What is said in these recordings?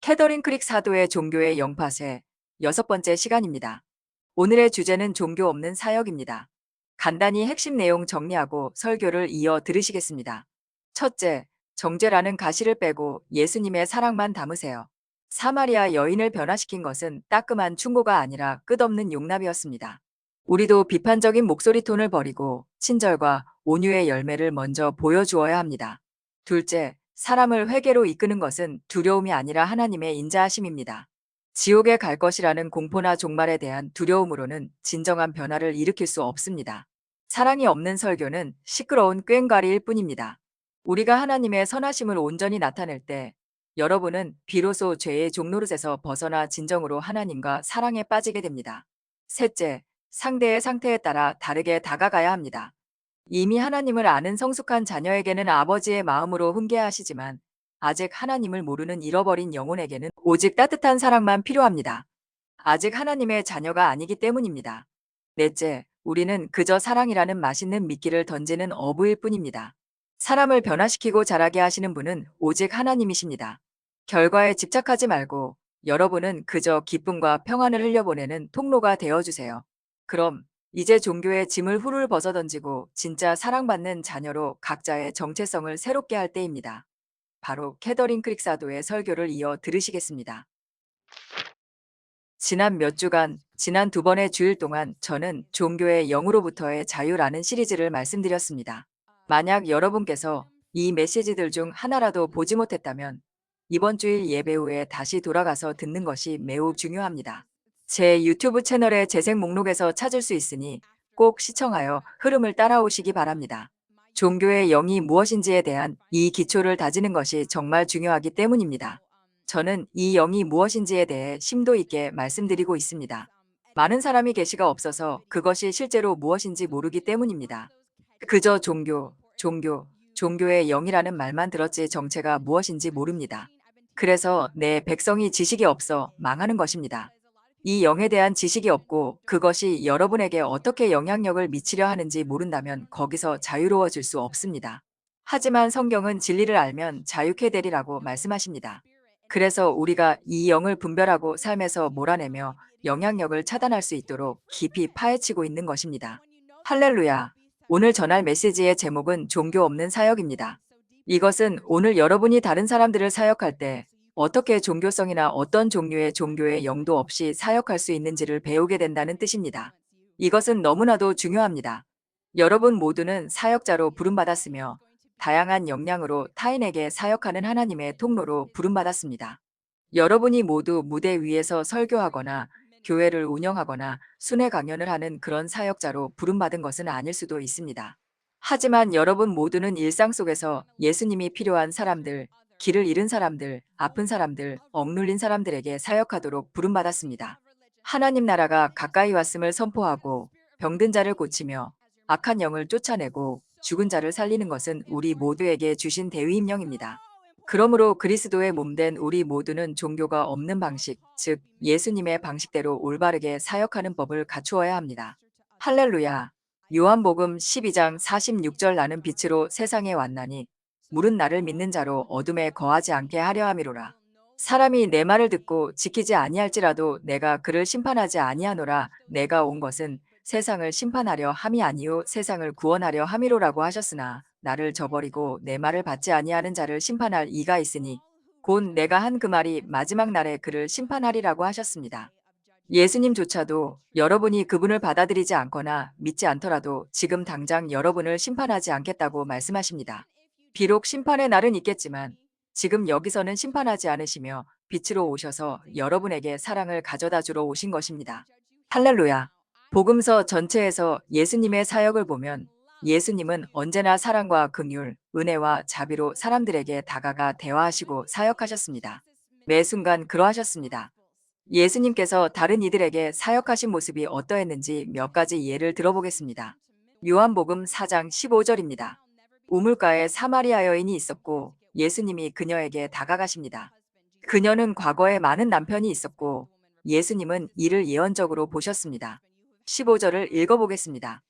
캐더린 크릭 사도의 종교의 영파세 6번째 시간입니다. 오늘의 주제는 종교 없는 사역입니다. 간단히 핵심 내용 정리하고 설교를 이어 들으시겠습니다. 첫째, 정죄라는 가시를 빼고 예수님의 사랑만 담으세요. 사마리아 여인을 변화시킨 것은 따끔한 충고가 아니라 끝없는 용납이었습니다. 우리도 비판적인 목소리 톤을 버리고 친절과 온유의 열매를 먼저 보여주어야 합니다. 둘째, 사람을 회개로 이끄는 것은 두려움이 아니라 하나님의 인자하심입니다. 지옥에 갈 것이라는 공포나 종말에 대한 두려움으로는 진정한 변화를 일으킬 수 없습니다. 사랑이 없는 설교는 시끄러운 꽹과리일 뿐입니다. 우리가 하나님의 선하심을 온전히 나타낼 때 여러분은 비로소 죄의 종노릇에서 벗어나 진정으로 하나님과 사랑에 빠지게 됩니다. 셋째, 상대의 상태에 따라 다르게 다가가야 합니다. 이미 하나님을 아는 성숙한 자녀에게는 아버지의 마음으로 훈계하시지만 아직 하나님을 모르는 잃어버린 영혼에게는 오직 따뜻한 사랑만 필요합니다. 아직 하나님의 자녀가 아니기 때문입니다. 넷째, 우리는 그저 사랑이라는 맛있는 미끼를 던지는 어부일 뿐입니다. 사람을 변화시키고 자라게 하시는 분은 오직 하나님이십니다. 결과에 집착하지 말고 여러분은 그저 기쁨과 평안을 흘려보내는 통로가 되어주세요. 그럼 이제 종교의 짐을 훌훌 벗어던지고 진짜 사랑받는 자녀로 각자의 정체성을 새롭게 할 때입니다. 바로 캐더린 크릭 사도의 설교를 이어 들으시겠습니다. 지난 몇 주간, 지난 2번의 주일 동안 저는 종교의 영으로부터의 자유라는 시리즈를 말씀드렸습니다. 만약 여러분께서 이 메시지들 중 하나라도 보지 못했다면 이번 주일 예배 후에 다시 돌아가서 듣는 것이 매우 중요합니다. 제 유튜브 채널의 재생 목록에서 찾을 수 있으니 꼭 시청하여 흐름을 따라오시기 바랍니다. 종교의 영이 무엇인지에 대한 이 기초를 다지는 것이 정말 중요하기 때문입니다. 저는 이 영이 무엇인지에 대해 심도 있게 말씀드리고 있습니다. 많은 사람이 계시가 없어서 그것이 실제로 무엇인지 모르기 때문입니다. 그저 종교의 영이라는 말만 들었지 정체가 무엇인지 모릅니다. 그래서 내 백성이 지식이 없어 망하는 것입니다. 이 영에 대한 지식이 없고 그것이 여러분에게 어떻게 영향력을 미치려 하는지 모른다면 거기서 자유로워질 수 없습니다. 하지만 성경은 진리를 알면 자유케 되리라고 말씀하십니다. 그래서 우리가 이 영을 분별하고 삶에서 몰아내며 영향력을 차단할 수 있도록 깊이 파헤치고 있는 것입니다. 할렐루야! 오늘 전할 메시지의 제목은 종교 없는 사역입니다. 이것은 오늘 여러분이 다른 사람들을 사역할 때 어떻게 종교성이나 어떤 종류의 종교의 영도 없이 사역할 수 있는지를 배우게 된다는 뜻입니다. 이것은 너무나도 중요합니다. 여러분 모두는 사역자로 부름받았으며 다양한 역량으로 타인에게 사역하는 하나님의 통로로 부름받았습니다. 여러분이 모두 무대 위에서 설교하거나 교회를 운영하거나 순회 강연을 하는 그런 사역자로 부름받은 것은 아닐 수도 있습니다. 하지만 여러분 모두는 일상 속에서 예수님이 필요한 사람들, 길을 잃은 사람들, 아픈 사람들, 억눌린 사람들에게 사역하도록 부름받았습니다. 하나님 나라가 가까이 왔음을 선포하고 병든 자를 고치며 악한 영을 쫓아내고 죽은 자를 살리는 것은 우리 모두에게 주신 대위임령입니다. 그러므로 그리스도의 몸된 우리 모두는 종교가 없는 방식, 즉 예수님의 방식대로 올바르게 사역하는 법을 갖추어야 합니다. 할렐루야. 요한복음 12장 46절 나는 빛으로 세상에 왔나니 물은 나를 믿는 자로 어둠에 거하지 않게 하려 함이로라. 사람이 내 말을 듣고 지키지 아니할지라도 내가 그를 심판하지 아니하노라. 내가 온 것은 세상을 심판하려 함이 아니요 세상을 구원하려 함이로라고 하셨으나 나를 저버리고 내 말을 받지 아니하는 자를 심판할 이가 있으니 곧 내가 한 그 말이 마지막 날에 그를 심판하리라고 하셨습니다. 예수님조차도 여러분이 그분을 받아들이지 않거나 믿지 않더라도 지금 당장 여러분을 심판하지 않겠다고 말씀하십니다. 비록 심판의 날은 있겠지만 지금 여기서는 심판하지 않으시며 빛으로 오셔서 여러분에게 사랑을 가져다 주러 오신 것입니다. 할렐루야. 복음서 전체에서 예수님의 사역을 보면 예수님은 언제나 사랑과 긍휼, 은혜와 자비로 사람들에게 다가가 대화하시고 사역하셨습니다. 매 순간 그러하셨습니다. 예수님께서 다른 이들에게 사역하신 모습이 어떠했는지 몇 가지 예를 들어보겠습니다. 요한복음 4장 15절입니다. 우물가에 사마리아 여인이 있었고 예수님이 그녀에게 다가가십니다. 그녀는 과거에 많은 남편이 있었고 예수님은 이를 예언적으로 보셨습니다. 15절을 읽어보겠습니다.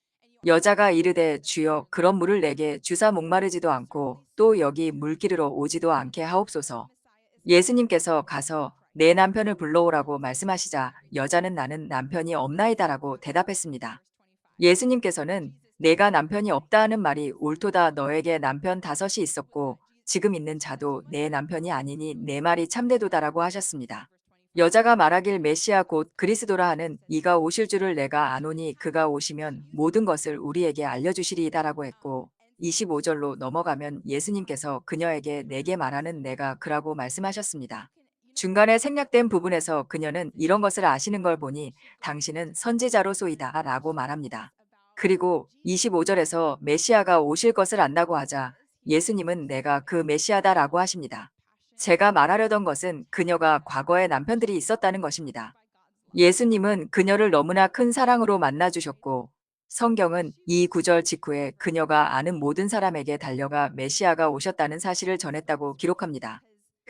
여자가 이르되 주여 그런 물을 내게 주사 목마르지도 않고 또 여기 물기르러 오지도 않게 하옵소서. 예수님께서 가서 내 남편을 불러오라고 말씀하시자 여자는 나는 남편이 없나이다라고 대답했습니다. 예수님께서는 내가 남편이 없다 하는 말이 옳도다. 너에게 남편 다섯이 있었고 지금 있는 자도 내 남편이 아니니 내 말이 참되도다라고 하셨습니다. 여자가 말하길 메시아 곧 그리스도라 하는 이가 오실 줄을 내가 아노니 그가 오시면 모든 것을 우리에게 알려주시리이다라고 했고 25절로 넘어가면 예수님께서 그녀에게 내게 말하는 내가 그라고 말씀하셨습니다. 중간에 생략된 부분에서 그녀는 이런 것을 아시는 걸 보니 당신은 선지자로소이다 라고 말합니다. 그리고 25절에서 메시아가 오실 것을 안다고 하자 예수님은 내가 그 메시아다라고 하십니다. 제가 말하려던 것은 그녀가 과거에 남편들이 있었다는 것입니다. 예수님은 그녀를 너무나 큰 사랑으로 만나주셨고 성경은 이 구절 직후에 그녀가 아는 모든 사람에게 달려가 메시아가 오셨다는 사실을 전했다고 기록합니다.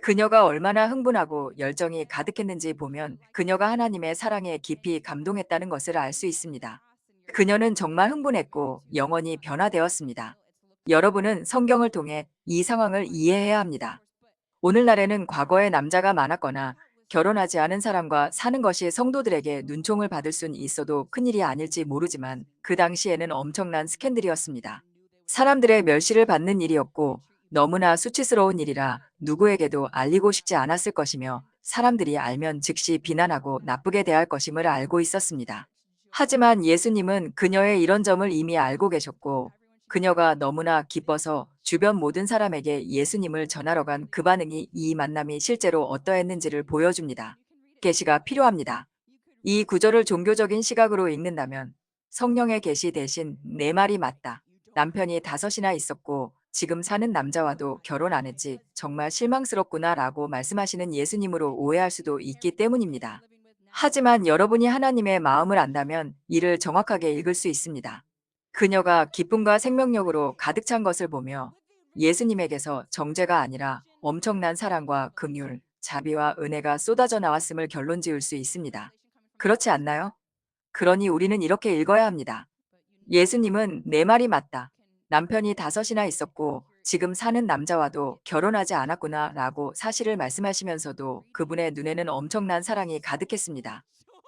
그녀가 얼마나 흥분하고 열정이 가득했는지 보면 그녀가 하나님의 사랑에 깊이 감동했다는 것을 알 수 있습니다. 그녀는 정말 흥분했고 영원히 변화되었습니다. 여러분은 성경을 통해 이 상황을 이해해야 합니다. 오늘날에는 과거에 남자가 많았거나 결혼하지 않은 사람과 사는 것이 성도들에게 눈총을 받을 순 있어도 큰일이 아닐지 모르지만 그 당시에는 엄청난 스캔들이었습니다. 사람들의 멸시를 받는 일이었고 너무나 수치스러운 일이라 누구에게도 알리고 싶지 않았을 것이며 사람들이 알면 즉시 비난하고 나쁘게 대할 것임을 알고 있었습니다. 하지만 예수님은 그녀의 이런 점을 이미 알고 계셨고 그녀가 너무나 기뻐서 주변 모든 사람에게 예수님을 전하러 간 그 반응이 이 만남이 실제로 어떠했는지를 보여줍니다. 계시가 필요합니다. 이 구절을 종교적인 시각으로 읽는다면 성령의 계시 대신 내 말이 맞다. 남편이 다섯이나 있었고 지금 사는 남자와도 결혼 안 했지 정말 실망스럽구나 라고 말씀하시는 예수님으로 오해할 수도 있기 때문입니다. 하지만 여러분이 하나님의 마음을 안다면 이를 정확하게 읽을 수 있습니다. 그녀가 기쁨과 생명력으로 가득 찬 것을 보며 예수님에게서 정죄가 아니라 엄청난 사랑과 긍휼, 자비와 은혜가 쏟아져 나왔음을 결론 지을 수 있습니다. 그렇지 않나요? 그러니 우리는 이렇게 읽어야 합니다. 예수님은 내 말이 맞다. 남편이 다섯이나 있었고 지금 사는 남자와도 결혼하지 않았구나 라고 사실을 말씀하시면서도 그분의 눈에는 엄청난 사랑이 가득했습니다.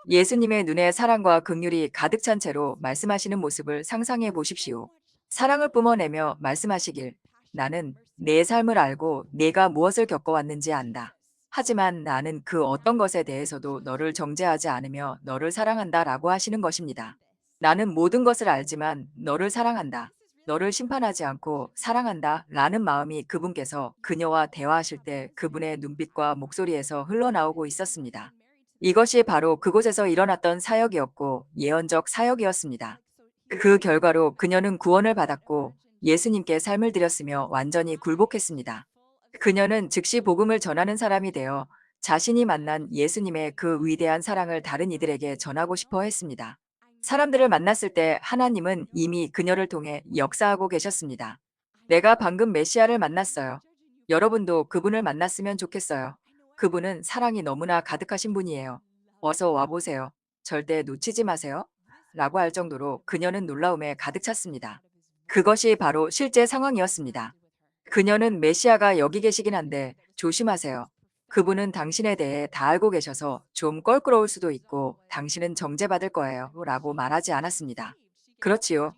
예수님의 눈에 사랑과 긍휼이 가득 찬 채로 말씀하시는 모습을 상상해 보십시오. 사랑을 뿜어내며 말씀하시길 나는 내 삶을 알고 내가 무엇을 겪어왔는지 안다. 하지만 나는 그 어떤 것에 대해서도 너를 정죄하지 않으며 너를 사랑한다 라고 하시는 것입니다. 나는 모든 것을 알지만 너를 사랑한다. 너를 심판하지 않고 사랑한다 라는 마음이 그분께서 그녀와 대화하실 때 그분의 눈빛과 목소리에서 흘러나오고 있었습니다. 이것이 바로 그곳에서 일어났던 사역이었고 예언적 사역이었습니다. 그 결과로 그녀는 구원을 받았고 예수님께 삶을 드렸으며 완전히 굴복했습니다. 그녀는 즉시 복음을 전하는 사람이 되어 자신이 만난 예수님의 그 위대한 사랑을 다른 이들에게 전하고 싶어 했습니다. 사람들을 만났을 때 하나님은 이미 그녀를 통해 역사하고 계셨습니다. 내가 방금 메시아를 만났어요. 여러분도 그분을 만났으면 좋겠어요. 그분은 사랑이 너무나 가득하신 분이에요. 어서 와보세요. 절대 놓치지 마세요. 라고 할 정도로 그녀는 놀라움에 가득 찼습니다. 그것이 바로 실제 상황이었습니다. 그녀는 메시아가 여기 계시긴 한데 조심하세요. 그분은 당신에 대해 다 알고 계셔서 좀 껄끄러울 수도 있고 당신은 정죄받을 거예요. 라고 말하지 않았습니다. 그렇지요.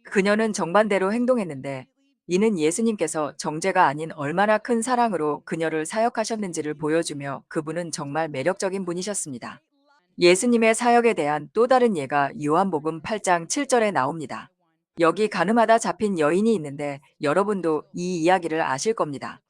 그녀는 정반대로 행동했는데 이는 예수님께서 정죄가 아닌 얼마나 큰 사랑으로 그녀를 사역하셨는지를 보여주며 그분은 정말 매력적인 분이셨습니다. 예수님의 사역에 대한 또 다른 예가 요한복음 8장 7절에 나옵니다. 여기 가늠하다 잡힌 여인이 있는데 여러분도 이 이야기를 아실 겁니다.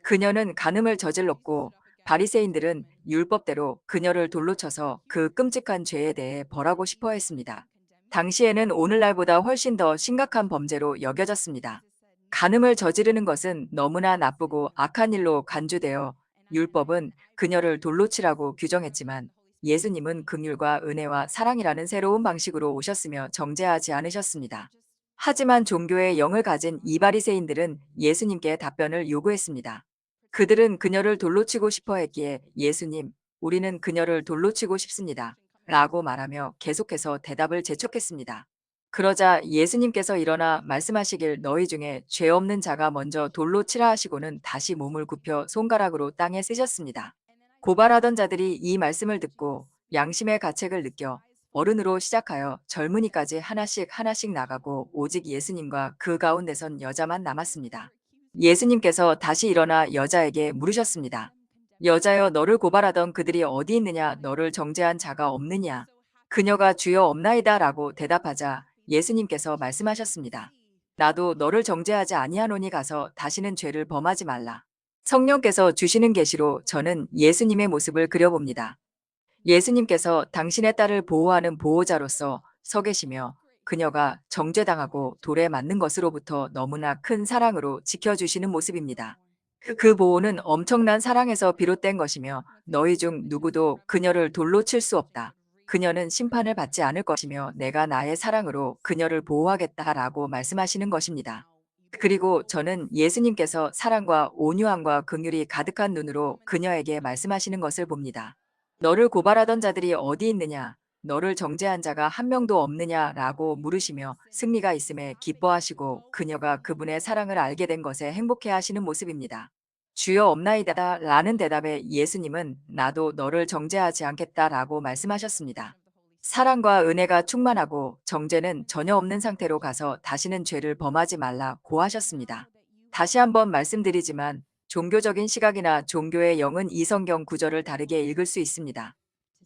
그녀는 간음을 저질렀고 바리새인들은 율법대로 그녀를 돌로 쳐서 그 끔찍한 죄에 대해 벌하고 싶어 했습니다. 당시에는 오늘날보다 훨씬 더 심각한 범죄로 여겨졌습니다. 간음을 저지르는 것은 너무나 나쁘고 악한 일로 간주되어 율법은 그녀를 돌로 치라고 규정했지만 예수님은 긍휼과 은혜와 사랑이라는 새로운 방식으로 오셨으며 정죄하지 않으셨습니다. 하지만 종교의 영을 가진 이 바리새인들은 예수님께 답변을 요구했습니다. 그들은 그녀를 돌로 치고 싶어 했기에 예수님, 우리는 그녀를 돌로 치고 싶습니다. 라고 말하며 계속해서 대답을 재촉했습니다. 그러자 예수님께서 일어나 말씀하시길 너희 중에 죄 없는 자가 먼저 돌로 치라 하시고는 다시 몸을 굽혀 손가락으로 땅에 쓰셨습니다. 고발하던 자들이 이 말씀을 듣고 양심의 가책을 느껴 어른으로 시작하여 젊은이까지 하나씩 하나씩 나가고 오직 예수님과 그 가운데선 여자만 남았습니다. 예수님께서 다시 일어나 여자에게 물으셨습니다. 여자여, 너를 고발하던 그들이 어디 있느냐? 너를 정죄한 자가 없느냐? 그녀가 주여 없나이다 라고 대답하자 예수님께서 말씀하셨습니다. 나도 너를 정죄하지 아니하노니 가서 다시는 죄를 범하지 말라. 성령께서 주시는 계시로 저는 예수님의 모습을 그려봅니다. 예수님께서 당신의 딸을 보호하는 보호자로서 서 계시며 그녀가 정죄당하고 돌에 맞는 것으로부터 너무나 큰 사랑으로 지켜주시는 모습입니다. 그 보호는 엄청난 사랑에서 비롯된 것이며 너희 중 누구도 그녀를 돌로 칠 수 없다. 그녀는 심판을 받지 않을 것이며 내가 나의 사랑으로 그녀를 보호하겠다라고 말씀하시는 것입니다. 그리고 저는 예수님께서 사랑과 온유함과 긍휼이 가득한 눈으로 그녀에게 말씀하시는 것을 봅니다. 너를 고발하던 자들이 어디 있느냐? 너를 정죄한 자가 한 명도 없느냐라고 물으시며 승리가 있음에 기뻐하시고 그녀가 그분의 사랑을 알게 된 것에 행복해 하시는 모습입니다. 주여 없나이다 라는 대답에 예수님은 나도 너를 정죄하지 않겠다라고 말씀하셨습니다. 사랑과 은혜가 충만하고 정죄는 전혀 없는 상태로 가서 다시는 죄를 범하지 말라고 하셨습니다. 다시 한번 말씀드리지만 종교적인 시각이나 종교의 영은 이 성경 구절을 다르게 읽을 수 있습니다.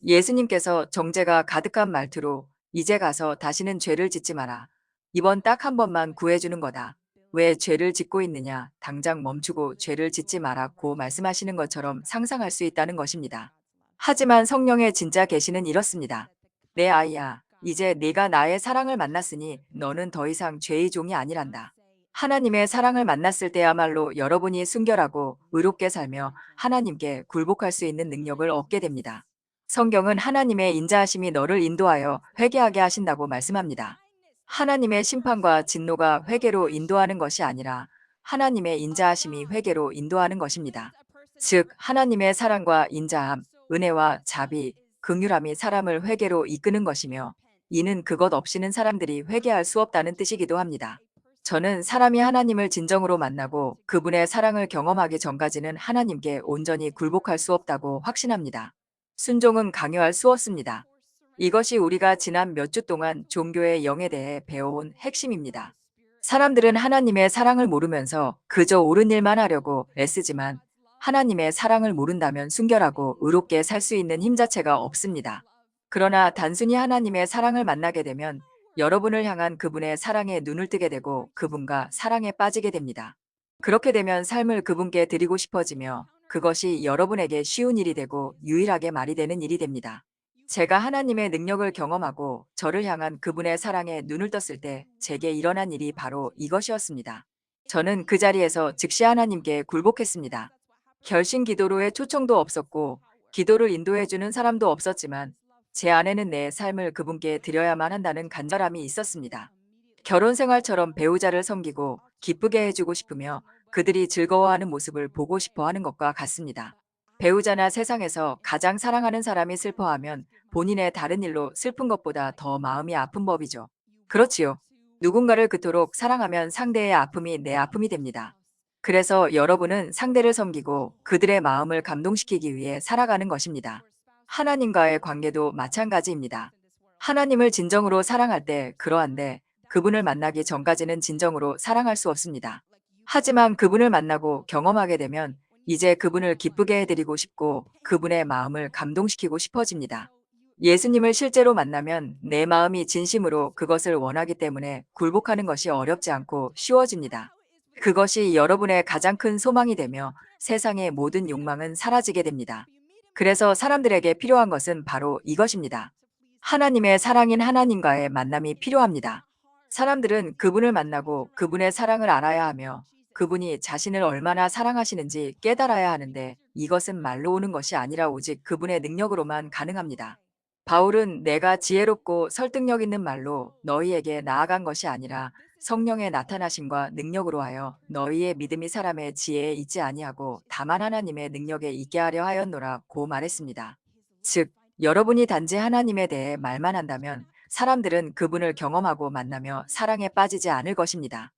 예수님께서 정죄가 가득한 말투로 이제 가서 다시는 죄를 짓지 마라. 이번 딱 한 번만 구해주는 거다. 왜 죄를 짓고 있느냐? 당장 멈추고 죄를 짓지 마라고 말씀하시는 것처럼 상상할 수 있다는 것입니다. 하지만 성령의 진짜 계시는 이렇습니다. 내 아이야, 이제 네가 나의 사랑을 만났으니 너는 더 이상 죄의 종이 아니란다. 하나님의 사랑을 만났을 때야말로 여러분이 순결하고 의롭게 살며 하나님께 굴복할 수 있는 능력을 얻게 됩니다. 성경은 하나님의 인자하심이 너를 인도하여 회개하게 하신다고 말씀합니다. 하나님의 심판과 진노가 회개로 인도하는 것이 아니라 하나님의 인자하심이 회개로 인도하는 것입니다. 즉, 하나님의 사랑과 인자함, 은혜와 자비, 긍휼함이 사람을 회개로 이끄는 것이며 이는 그것 없이는 사람들이 회개할 수 없다는 뜻이기도 합니다. 저는 사람이 하나님을 진정으로 만나고 그분의 사랑을 경험하기 전까지는 하나님께 온전히 굴복할 수 없다고 확신합니다. 순종은 강요할 수 없습니다. 이것이 우리가 지난 몇 주 동안 종교의 영에 대해 배워온 핵심입니다. 사람들은 하나님의 사랑을 모르면서 그저 옳은 일만 하려고 애쓰지만 하나님의 사랑을 모른다면 순결하고 의롭게 살 수 있는 힘 자체가 없습니다. 그러나 단순히 하나님의 사랑을 만나게 되면 여러분을 향한 그분의 사랑에 눈을 뜨게 되고 그분과 사랑에 빠지게 됩니다. 그렇게 되면 삶을 그분께 드리고 싶어지며 그것이 여러분에게 쉬운 일이 되고 유일하게 말이 되는 일이 됩니다. 제가 하나님의 능력을 경험하고 저를 향한 그분의 사랑에 눈을 떴을 때 제게 일어난 일이 바로 이것이었습니다. 저는 그 자리에서 즉시 하나님께 굴복했습니다. 결신 기도로의 초청도 없었고 기도를 인도해주는 사람도 없었지만 제 안에는 내 삶을 그분께 드려야만 한다는 간절함이 있었습니다. 결혼 생활처럼 배우자를 섬기고 기쁘게 해주고 싶으며 그들이 즐거워하는 모습을 보고 싶어 하는 것과 같습니다. 배우자나 세상에서 가장 사랑하는 사람이 슬퍼하면 본인의 다른 일로 슬픈 것보다 더 마음이 아픈 법이죠. 그렇지요. 누군가를 그토록 사랑하면 상대의 아픔이 내 아픔이 됩니다. 그래서 여러분은 상대를 섬기고 그들의 마음을 감동시키기 위해 살아가는 것입니다. 하나님과의 관계도 마찬가지입니다. 하나님을 진정으로 사랑할 때 그러한데 그분을 만나기 전까지는 진정으로 사랑할 수 없습니다. 하지만 그분을 만나고 경험하게 되면 이제 그분을 기쁘게 해드리고 싶고 그분의 마음을 감동시키고 싶어집니다. 예수님을 실제로 만나면 내 마음이 진심으로 그것을 원하기 때문에 굴복하는 것이 어렵지 않고 쉬워집니다. 그것이 여러분의 가장 큰 소망이 되며 세상의 모든 욕망은 사라지게 됩니다. 그래서 사람들에게 필요한 것은 바로 이것입니다. 하나님의 사랑인 하나님과의 만남이 필요합니다. 사람들은 그분을 만나고 그분의 사랑을 알아야 하며 그분이 자신을 얼마나 사랑하시는지 깨달아야 하는데 이것은 말로 오는 것이 아니라 오직 그분의 능력으로만 가능합니다. 바울은 내가 지혜롭고 설득력 있는 말로 너희에게 나아간 것이 아니라 성령의 나타나심과 능력으로 하여 너희의 믿음이 사람의 지혜에 있지 아니하고 다만 하나님의 능력에 있게 하려 하였노라고 말했습니다. 즉, 여러분이 단지 하나님에 대해 말만 한다면 사람들은 그분을 경험하고 만나며 사랑에 빠지지 않을 것입니다.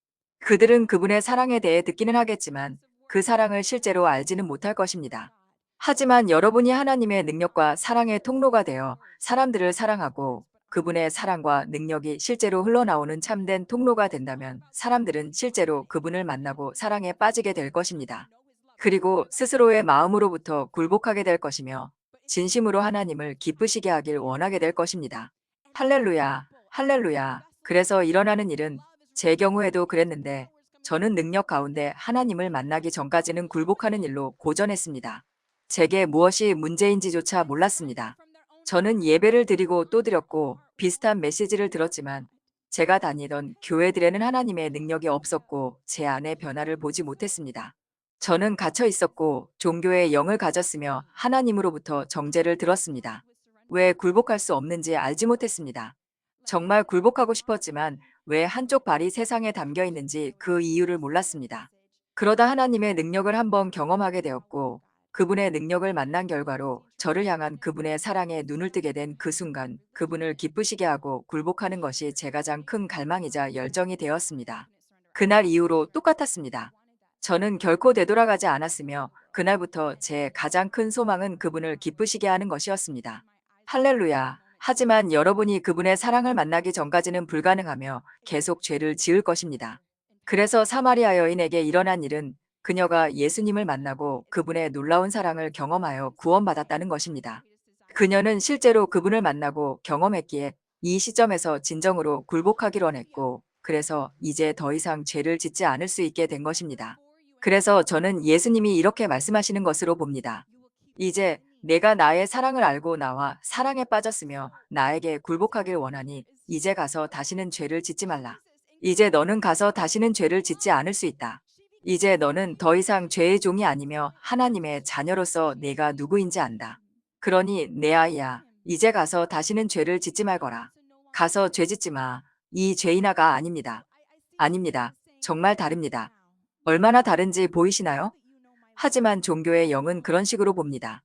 그들은 그분의 사랑에 대해 듣기는 하겠지만 그 사랑을 실제로 알지는 못할 것입니다. 하지만 여러분이 하나님의 능력과 사랑의 통로가 되어 사람들을 사랑하고 그분의 사랑과 능력이 실제로 흘러나오는 참된 통로가 된다면 사람들은 실제로 그분을 만나고 사랑에 빠지게 될 것입니다. 그리고 스스로의 마음으로부터 굴복하게 될 것이며 진심으로 하나님을 기쁘시게 하길 원하게 될 것입니다. 할렐루야, 할렐루야. 그래서 일어나는 일은 제 경우에도 그랬는데 저는 능력 가운데 하나님을 만나기 전까지는 굴복하는 일로 고전했습니다. 제게 무엇이 문제인지조차 몰랐습니다. 저는 예배를 드리고 또 드렸고 비슷한 메시지를 들었지만 제가 다니던 교회들에는 하나님의 능력이 없었고 제 안에 변화를 보지 못했습니다. 저는 갇혀 있었고 종교의 영을 가졌으며 하나님으로부터 정죄를 들었습니다. 왜 굴복할 수 없는지 알지 못했습니다. 정말 굴복하고 싶었지만 왜 한쪽 발이 세상에 담겨 있는지 그 이유를 몰랐습니다. 그러다 하나님의 능력을 한번 경험하게 되었고 그분의 능력을 만난 결과로 저를 향한 그분의 사랑에 눈을 뜨게 된 그 순간 그분을 기쁘시게 하고 굴복하는 것이 제 가장 큰 갈망이자 열정이 되었습니다. 그날 이후로 똑같았습니다. 저는 결코 되돌아가지 않았으며 그날부터 제 가장 큰 소망은 그분을 기쁘시게 하는 것이었습니다. 할렐루야. 하지만 여러분이 그분의 사랑을 만나기 전까지는 불가능하며 계속 죄를 지을 것입니다. 그래서 사마리아 여인에게 일어난 일은 그녀가 예수님을 만나고 그분의 놀라운 사랑을 경험하여 구원받았다는 것입니다. 그녀는 실제로 그분을 만나고 경험했기에 이 시점에서 진정으로 굴복하기로 원했고 그래서 이제 더 이상 죄를 짓지 않을 수 있게 된 것입니다. 그래서 저는 예수님이 이렇게 말씀하시는 것으로 봅니다. 이제 내가 나의 사랑을 알고 나와 사랑에 빠졌으며 나에게 굴복하길 원하니 이제 가서 다시는 죄를 짓지 말라. 이제 너는 가서 다시는 죄를 짓지 않을 수 있다. 이제 너는 더 이상 죄의 종이 아니며 하나님의 자녀로서 내가 누구인지 안다. 그러니 내 아이야, 이제 가서 다시는 죄를 짓지 말거라. 가서 죄 짓지 마. 이 죄인아가 아닙니다. 아닙니다. 정말 다릅니다. 얼마나 다른지 보이시나요? 하지만 종교의 영은 그런 식으로 봅니다.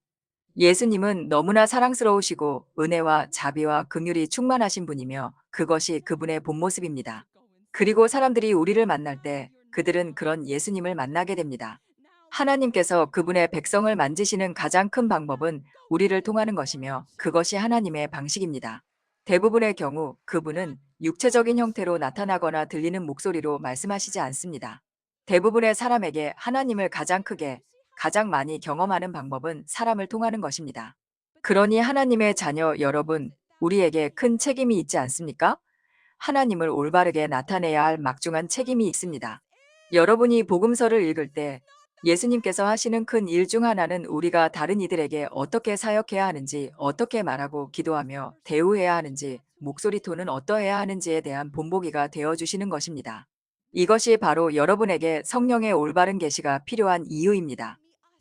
예수님은 너무나 사랑스러우시고 은혜와 자비와 긍휼이 충만하신 분이며 그것이 그분의 본 모습입니다. 그리고 사람들이 우리를 만날 때 그들은 그런 예수님을 만나게 됩니다. 하나님께서 그분의 백성을 만지시는 가장 큰 방법은 우리를 통하는 것이며 그것이 하나님의 방식입니다. 대부분의 경우 그분은 육체적인 형태로 나타나거나 들리는 목소리로 말씀하시지 않습니다. 대부분의 사람에게 하나님을 가장 크게, 가장 많이 경험하는 방법은 사람을 통하는 것입니다. 그러니 하나님의 자녀 여러분, 우리에게 큰 책임이 있지 않습니까? 하나님을 올바르게 나타내야 할 막중한 책임이 있습니다. 여러분이 복음서를 읽을 때 예수님께서 하시는 큰 일 중 하나는 우리가 다른 이들에게 어떻게 사역해야 하는지, 어떻게 말하고 기도하며 대우해야 하는지, 목소리 톤은 어떠해야 하는지에 대한 본보기가 되어주시는 것입니다. 이것이 바로 여러분에게 성령의 올바른 계시가 필요한 이유입니다.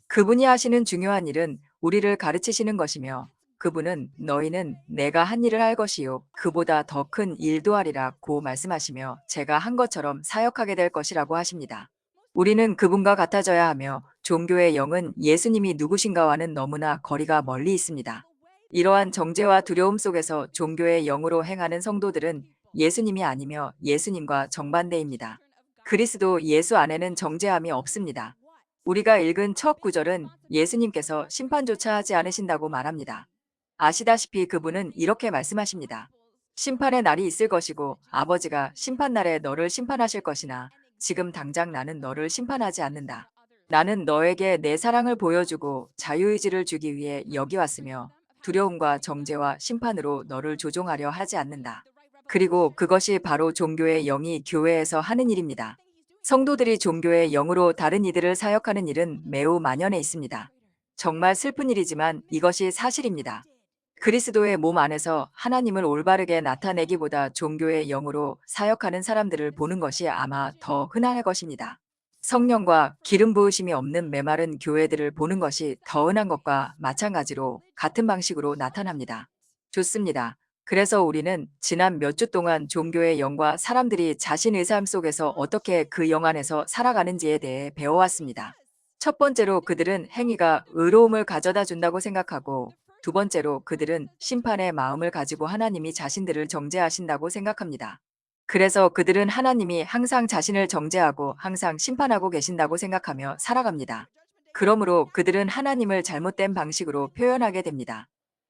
그분이 하시는 중요한 일은 우리를 가르치시는 것이며 그분은 너희는 내가 한 일을 할 것이요 그보다 더 큰 일도 하리라고 말씀하시며 제가 한 것처럼 사역하게 될 것이라고 하십니다. 우리는 그분과 같아져야 하며 종교의 영은 예수님이 누구신가와는 너무나 거리가 멀리 있습니다. 이러한 정죄와 두려움 속에서 종교의 영으로 행하는 성도들은 예수님이 아니며 예수님과 정반대입니다. 그리스도 예수 안에는 정죄함이 없습니다. 우리가 읽은 첫 구절은 예수님께서 심판조차 하지 않으신다고 말합니다. 아시다시피 그분은 이렇게 말씀하십니다. 심판의 날이 있을 것이고 아버지가 심판날에 너를 심판하실 것이나 지금 당장 나는 너를 심판하지 않는다. 나는 너에게 내 사랑을 보여주고 자유의지를 주기 위해 여기 왔으며 두려움과 정죄와 심판으로 너를 조종하려 하지 않는다. 그리고 그것이 바로 종교의 영이 교회에서 하는 일입니다. 성도들이 종교의 영으로 다른 이들을 사역하는 일은 매우 만연해 있습니다. 정말 슬픈 일이지만 이것이 사실입니다. 그리스도의 몸 안에서 하나님을 올바르게 나타내기보다 종교의 영으로 사역하는 사람들을 보는 것이 아마 더 흔할 것입니다. 성령과 기름 부으심이 없는 메마른 교회들을 보는 것이 더 흔한 것과 마찬가지로 같은 방식으로 나타납니다. 좋습니다. 그래서 우리는 지난 몇 주 동안 종교의 영과 사람들이 자신의 삶 속에서 어떻게 그 영 안에서 살아가는지에 대해 배워왔습니다. 첫 번째로 그들은 행위가 의로움을 가져다 준다고 생각하고 두 번째로 그들은 심판의 마음을 가지고 하나님이 자신들을 정죄하신다고 생각합니다. 그래서 그들은 하나님이 항상 자신을 정죄하고 항상 심판하고 계신다고 생각하며 살아갑니다. 그러므로 그들은 하나님을 잘못된 방식으로 표현하게 됩니다.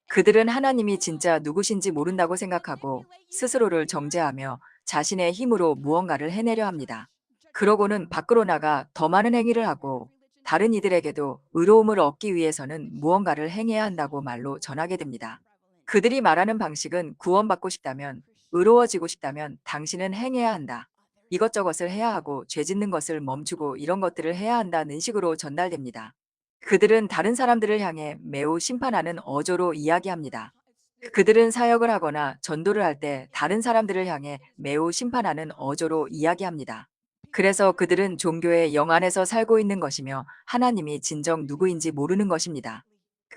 그들은 하나님이 진짜 누구신지 모른다고 생각하고 스스로를 정죄하며 자신의 힘으로 무언가를 해내려 합니다. 그러고는 밖으로 나가 더 많은 행위를 하고 다른 이들에게도 의로움을 얻기 위해서는 무언가를 행해야 한다고 말로 전하게 됩니다. 그들이 말하는 방식은 구원받고 싶다면, 의로워지고 싶다면 당신은 행해야 한다. 이것저것을 해야 하고 죄 짓는 것을 멈추고 이런 것들을 해야 한다는 식으로 전달됩니다. 그들은 다른 사람들을 향해 매우 심판하는 어조로 이야기합니다. 그들은 사역을 하거나 전도를 할 때 다른 사람들을 향해 매우 심판하는 어조로 이야기합니다. 그래서 그들은 종교의 영 안에서 살고 있는 것이며 하나님이 진정 누구인지 모르는 것입니다.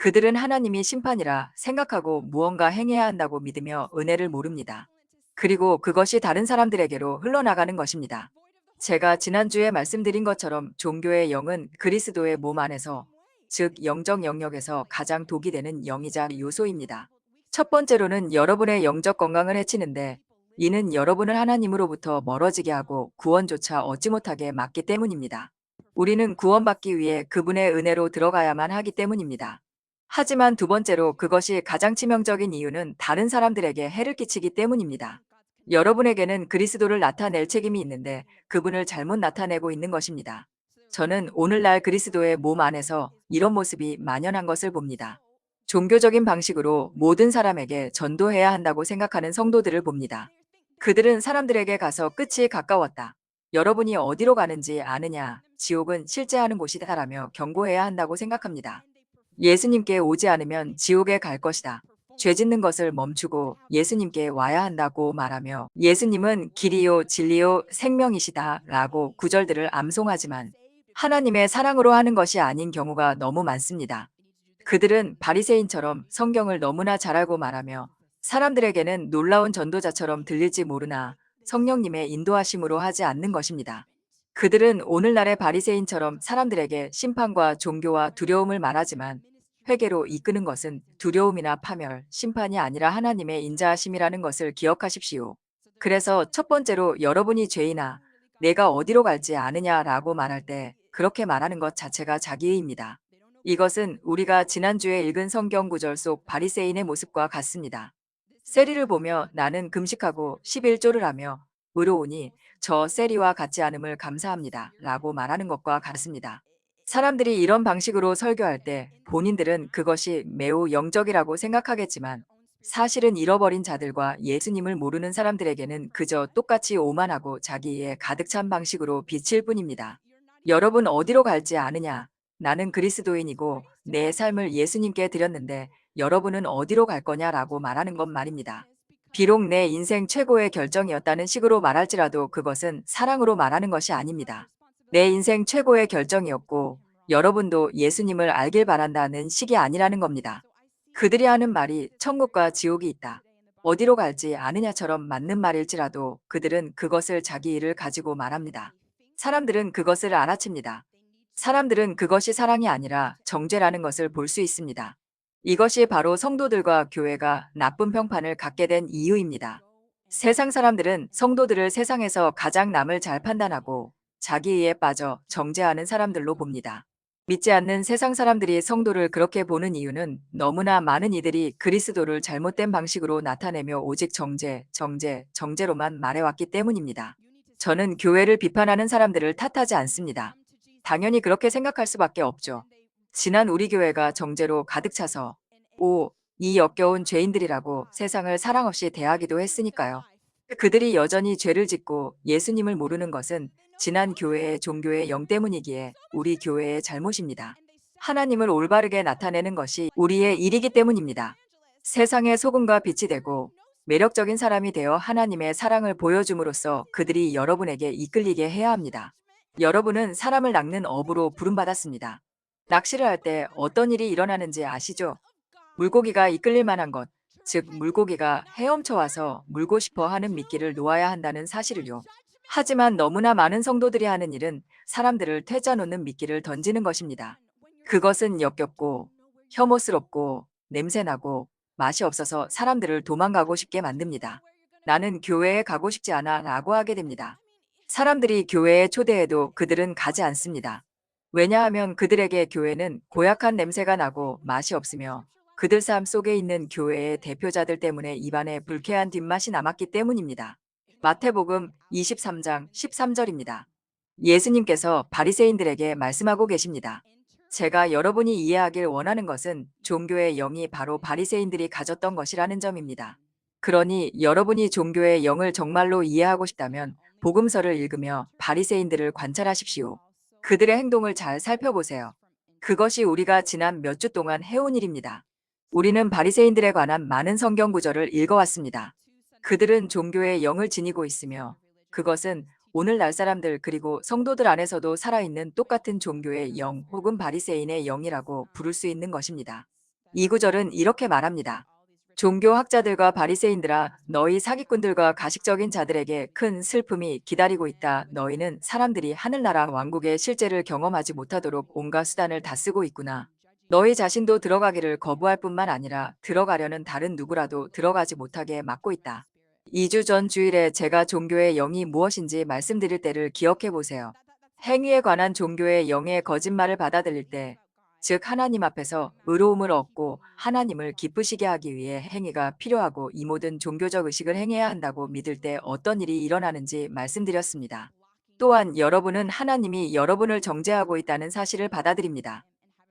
그들은 하나님이 심판이라 생각하고 무언가 행해야 한다고 믿으며 은혜를 모릅니다. 그리고 그것이 다른 사람들에게로 흘러나가는 것입니다. 제가 지난주에 말씀드린 것처럼 종교의 영은 그리스도의 몸 안에서, 즉 영적 영역에서 가장 독이 되는 영이자 요소입니다. 첫 번째로는 여러분의 영적 건강을 해치는데 이는 여러분을 하나님으로부터 멀어지게 하고 구원조차 얻지 못하게 막기 때문입니다. 우리는 구원받기 위해 그분의 은혜로 들어가야만 하기 때문입니다. 하지만 두 번째로 그것이 가장 치명적인 이유는 다른 사람들에게 해를 끼치기 때문입니다. 여러분에게는 그리스도를 나타낼 책임이 있는데 그분을 잘못 나타내고 있는 것입니다. 저는 오늘날 그리스도의 몸 안에서 이런 모습이 만연한 것을 봅니다. 종교적인 방식으로 모든 사람에게 전도해야 한다고 생각하는 성도들을 봅니다. 그들은 사람들에게 가서 끝이 가까웠다. 여러분이 어디로 가는지 아느냐? 지옥은 실제 하는 곳이다라며 경고해야 한다고 생각합니다. 예수님께 오지 않으면 지옥에 갈 것이다. 죄 짓는 것을 멈추고 예수님께 와야 한다고 말하며 예수님은 길이요 진리요 생명이시다 라고 구절들을 암송하지만 하나님의 사랑으로 하는 것이 아닌 경우가 너무 많습니다. 그들은 바리새인처럼 성경을 너무나 잘 알고 말하며 사람들에게는 놀라운 전도자처럼 들릴지 모르나 성령님의 인도하심으로 하지 않는 것입니다. 그들은 오늘날의 바리새인처럼 사람들에게 심판과 종교와 두려움을 말하지만 회개로 이끄는 것은 두려움이나 파멸, 심판이 아니라 하나님의 인자하심이라는 것을 기억하십시오. 그래서 첫 번째로 여러분이 죄이나 내가 어디로 갈지 아느냐라고 말할 때 그렇게 말하는 것 자체가 자기의입니다. 이것은 우리가 지난주에 읽은 성경 구절 속 바리새인의 모습과 같습니다. 세리를 보며 나는 금식하고 11조를 하며 의로우니 저 세리와 같지 않음을 감사합니다. 라고 말하는 것과 같습니다. 사람들이 이런 방식으로 설교할 때 본인들은 그것이 매우 영적이라고 생각하겠지만 사실은 잃어버린 자들과 예수님을 모르는 사람들에게는 그저 똑같이 오만하고 자기에 가득 찬 방식으로 비칠 뿐입니다. 여러분 어디로 갈지 아느냐? 나는 그리스도인이고 내 삶을 예수님께 드렸는데 여러분은 어디로 갈 거냐라고 말하는 것 말입니다. 비록 내 인생 최고의 결정이었다는 식으로 말할지라도 그것은 사랑으로 말하는 것이 아닙니다. 내 인생 최고의 결정이었고 여러분도 예수님을 알길 바란다는 식이 아니라는 겁니다. 그들이 하는 말이 천국과 지옥이 있다. 어디로 갈지 아느냐처럼 맞는 말일지라도 그들은 그것을 자기 일을 가지고 말합니다. 사람들은 그것을 알아챕니다. 사람들은 그것이 사랑이 아니라 정죄라는 것을 볼 수 있습니다. 이것이 바로 성도들과 교회가 나쁜 평판을 갖게 된 이유입니다. 세상 사람들은 성도들을 세상에서 가장 남을 잘 판단하고 자기에 빠져 정죄하는 사람들로 봅니다. 믿지 않는 세상 사람들이 성도를 그렇게 보는 이유는 너무나 많은 이들이 그리스도를 잘못된 방식으로 나타내며 오직 정죄, 정죄, 정죄로만 말해왔기 때문입니다. 저는 교회를 비판하는 사람들을 탓하지 않습니다. 당연히 그렇게 생각할 수밖에 없죠. 지난 우리 교회가 정죄로 가득 차서 이 역겨운 죄인들이라고 세상을 사랑 없이 대하기도 했으니까요. 그들이 여전히 죄를 짓고 예수님을 모르는 것은 지난 교회의 종교의 영 때문이기에 우리 교회의 잘못입니다. 하나님을 올바르게 나타내는 것이 우리의 일이기 때문입니다. 세상의 소금과 빛이 되고 매력적인 사람이 되어 하나님의 사랑을 보여줌으로써 그들이 여러분에게 이끌리게 해야 합니다. 여러분은 사람을 낚는 어부로 부름받았습니다. 낚시를 할 때 어떤 일이 일어나는지 아시죠? 물고기가 이끌릴 만한 것, 즉 물고기가 헤엄쳐 와서 물고 싶어 하는 미끼를 놓아야 한다는 사실을요. 하지만 너무나 많은 성도들이 하는 일은 사람들을 퇴짜 놓는 미끼를 던지는 것입니다. 그것은 역겹고 혐오스럽고 냄새나고 맛이 없어서 사람들을 도망가고 싶게 만듭니다. 나는 교회에 가고 싶지 않아 라고 하게 됩니다. 사람들이 교회에 초대해도 그들은 가지 않습니다. 왜냐하면 그들에게 교회는 고약한 냄새가 나고 맛이 없으며 그들 삶 속에 있는 교회의 대표자들 때문에 입안에 불쾌한 뒷맛이 남았기 때문입니다. 마태복음 23장 13절입니다. 예수님께서 바리새인들에게 말씀하고 계십니다. 제가 여러분이 이해하길 원하는 것은 종교의 영이 바로 바리새인들이 가졌던 것이라는 점입니다. 그러니 여러분이 종교의 영을 정말로 이해하고 싶다면 복음서를 읽으며 바리새인들을 관찰하십시오. 그들의 행동을 잘 살펴보세요. 그것이 우리가 지난 몇 주 동안 해온 일입니다. 우리는 바리새인들에 관한 많은 성경 구절을 읽어왔습니다. 그들은 종교의 영을 지니고 있으며 그것은 오늘날 사람들 그리고 성도들 안에서도 살아있는 똑같은 종교의 영 혹은 바리새인의 영이라고 부를 수 있는 것입니다. 이 구절은 이렇게 말합니다. 종교학자들과 바리새인들아, 너희 사기꾼들과 가식적인 자들에게 큰 슬픔이 기다리고 있다. 너희는 사람들이 하늘나라 왕국의 실제를 경험하지 못하도록 온갖 수단을 다 쓰고 있구나. 너희 자신도 들어가기를 거부할 뿐만 아니라 들어가려는 다른 누구라도 들어가지 못하게 막고 있다. 2주 전 주일에 제가 종교의 영이 무엇인지 말씀드릴 때를 기억해 보세요. 행위에 관한 종교의 영의 거짓말을 받아들일 때, 즉 하나님 앞에서 의로움을 얻고 하나님을 기쁘시게 하기 위해 행위가 필요하고 이 모든 종교적 의식을 행해야 한다고 믿을 때 어떤 일이 일어나는지 말씀드렸습니다. 또한 여러분은 하나님이 여러분을 정죄하고 있다는 사실을 받아들입니다.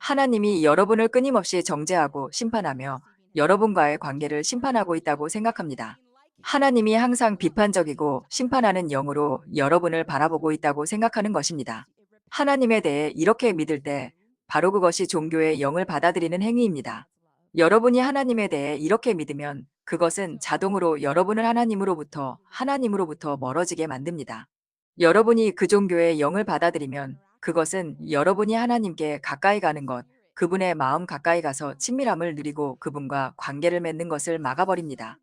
하나님이 여러분을 끊임없이 정죄하고 심판하며 여러분과의 관계를 심판하고 있다고 생각합니다. 하나님이 항상 비판적이고 심판하는 영으로 여러분을 바라보고 있다고 생각하는 것입니다. 하나님에 대해 이렇게 믿을 때 바로 그것이 종교의 영을 받아들이는 행위입니다. 여러분이 하나님에 대해 이렇게 믿으면 그것은 자동으로 여러분을 하나님으로부터 멀어지게 만듭니다. 여러분이 그 종교의 영을 받아들이면 그것은 여러분이 하나님께 가까이 가는 것, 그분의 마음 가까이 가서 친밀함을 누리고 그분과 관계를 맺는 것을 막아버립니다.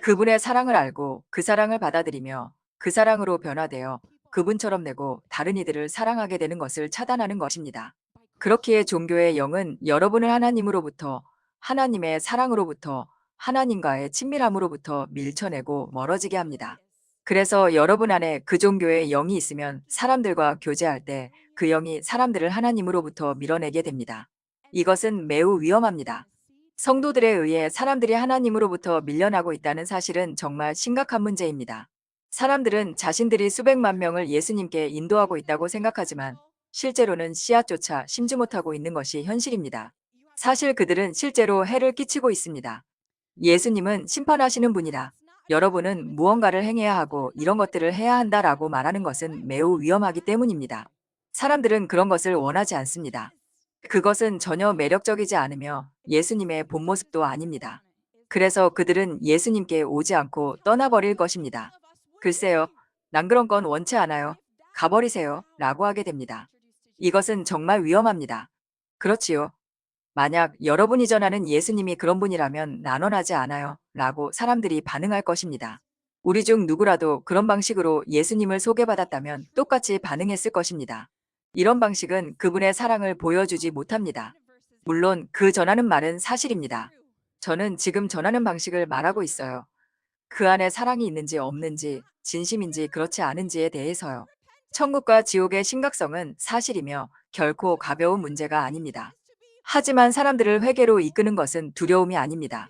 그분의 사랑을 알고 그 사랑을 받아들이며 그 사랑으로 변화되어 그분처럼 되고 다른 이들을 사랑하게 되는 것을 차단하는 것입니다. 그렇기에 종교의 영은 여러분을 하나님으로부터, 하나님의 사랑으로부터, 하나님과의 친밀함으로부터 밀쳐내고 멀어지게 합니다. 그래서 여러분 안에 그 종교의 영이 있으면 사람들과 교제할 때 그 영이 사람들을 하나님으로부터 밀어내게 됩니다. 이것은 매우 위험합니다. 성도들에 의해 사람들이 하나님으로부터 밀려나고 있다는 사실은 정말 심각한 문제입니다. 사람들은 자신들이 수백만 명을 예수님께 인도하고 있다고 생각하지만 실제로는 씨앗조차 심지 못하고 있는 것이 현실입니다. 사실 그들은 실제로 해를 끼치고 있습니다. 예수님은 심판하시는 분이라 여러분은 무언가를 행해야 하고 이런 것들을 해야 한다라고 말하는 것은 매우 위험하기 때문입니다. 사람들은 그런 것을 원하지 않습니다. 그것은 전혀 매력적이지 않으며 예수님의 본 모습도 아닙니다. 그래서 그들은 예수님께 오지 않고 떠나버릴 것입니다. 글쎄요, 난 그런 건 원치 않아요. 가버리세요. 라고 하게 됩니다. 이것은 정말 위험합니다. 그렇지요. 만약 여러분이 전하는 예수님이 그런 분이라면 난 원하지 않아요. 라고 사람들이 반응할 것입니다. 우리 중 누구라도 그런 방식으로 예수님을 소개받았다면 똑같이 반응했을 것입니다. 이런 방식은 그분의 사랑을 보여주지 못합니다. 물론 그 전하는 말은 사실입니다. 저는 지금 전하는 방식을 말하고 있어요. 그 안에 사랑이 있는지 없는지, 진심인지 그렇지 않은지에 대해서요. 천국과 지옥의 심각성은 사실이며 결코 가벼운 문제가 아닙니다. 하지만 사람들을 회개로 이끄는 것은 두려움이 아닙니다.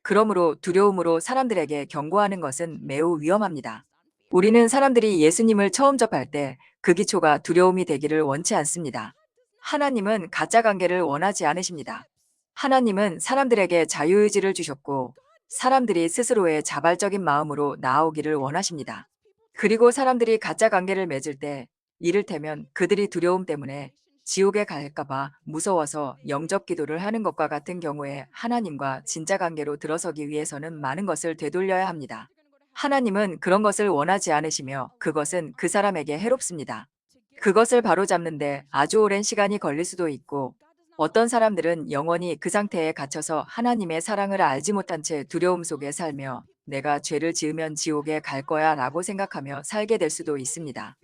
그러므로 두려움으로 사람들에게 경고하는 것은 매우 위험합니다. 우리는 사람들이 예수님을 처음 접할 때 그 기초가 두려움이 되기를 원치 않습니다. 하나님은 가짜 관계를 원하지 않으십니다. 하나님은 사람들에게 자유의지를 주셨고 사람들이 스스로의 자발적인 마음으로 나아오기를 원하십니다. 그리고 사람들이 가짜 관계를 맺을 때 이를테면 그들이 두려움 때문에 지옥에 갈까봐 무서워서 영접 기도를 하는 것과 같은 경우에 하나님과 진짜 관계로 들어서기 위해서는 많은 것을 되돌려야 합니다. 하나님은 그런 것을 원하지 않으시며 그것은 그 사람에게 해롭습니다. 그것을 바로잡는데 아주 오랜 시간이 걸릴 수도 있고 어떤 사람들은 영원히 그 상태에 갇혀서 하나님의 사랑을 알지 못한 채 두려움 속에 살며 내가 죄를 지으면 지옥에 갈 거야 라고 생각하며 살게 될 수도 있습니다.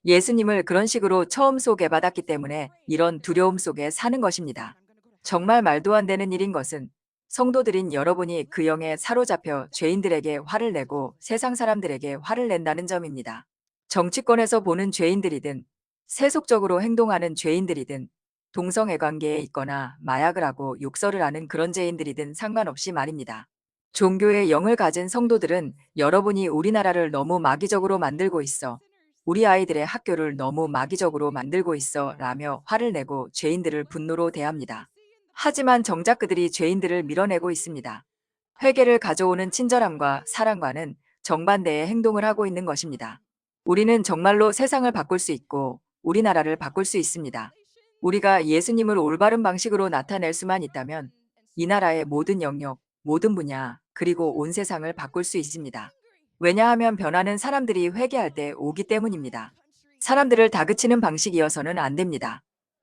예수님을 그런 식으로 처음 소개받았기 때문에 이런 두려움 속에 사는 것입니다. 정말 말도 안 되는 일인 것은 성도들인 여러분이 그 영에 사로잡혀 죄인들에게 화를 내고 세상 사람들에게 화를 낸다는 점입니다. 정치권에서 보는 죄인들이든 세속적으로 행동하는 죄인들이든 동성애 관계에 있거나 마약을 하고 욕설을 하는 그런 죄인들이든 상관없이 말입니다. 종교의 영을 가진 성도들은 여러분이 우리나라를 너무 마귀적으로 만들고 있어. 우리 아이들의 학교를 너무 마귀적으로 만들고 있어 라며 화를 내고 죄인들을 분노로 대합니다. 하지만 정작 그들이 죄인들을 밀어내고 있습니다. 회개를 가져오는 친절함과 사랑과는 정반대의 행동을 하고 있는 것입니다. 우리는 정말로 세상을 바꿀 수 있고 우리나라를 바꿀 수 있습니다. 우리가 예수님을 올바른 방식으로 나타낼 수만 있다면 이 나라의 모든 영역, 모든 분야, 그리고 온 세상을 바꿀 수 있습니다. 왜냐하면 변화는 사람들이 회개할 때 오기 때문입니다. 사람들을 다그치는 방식이어서는 안 됩니다.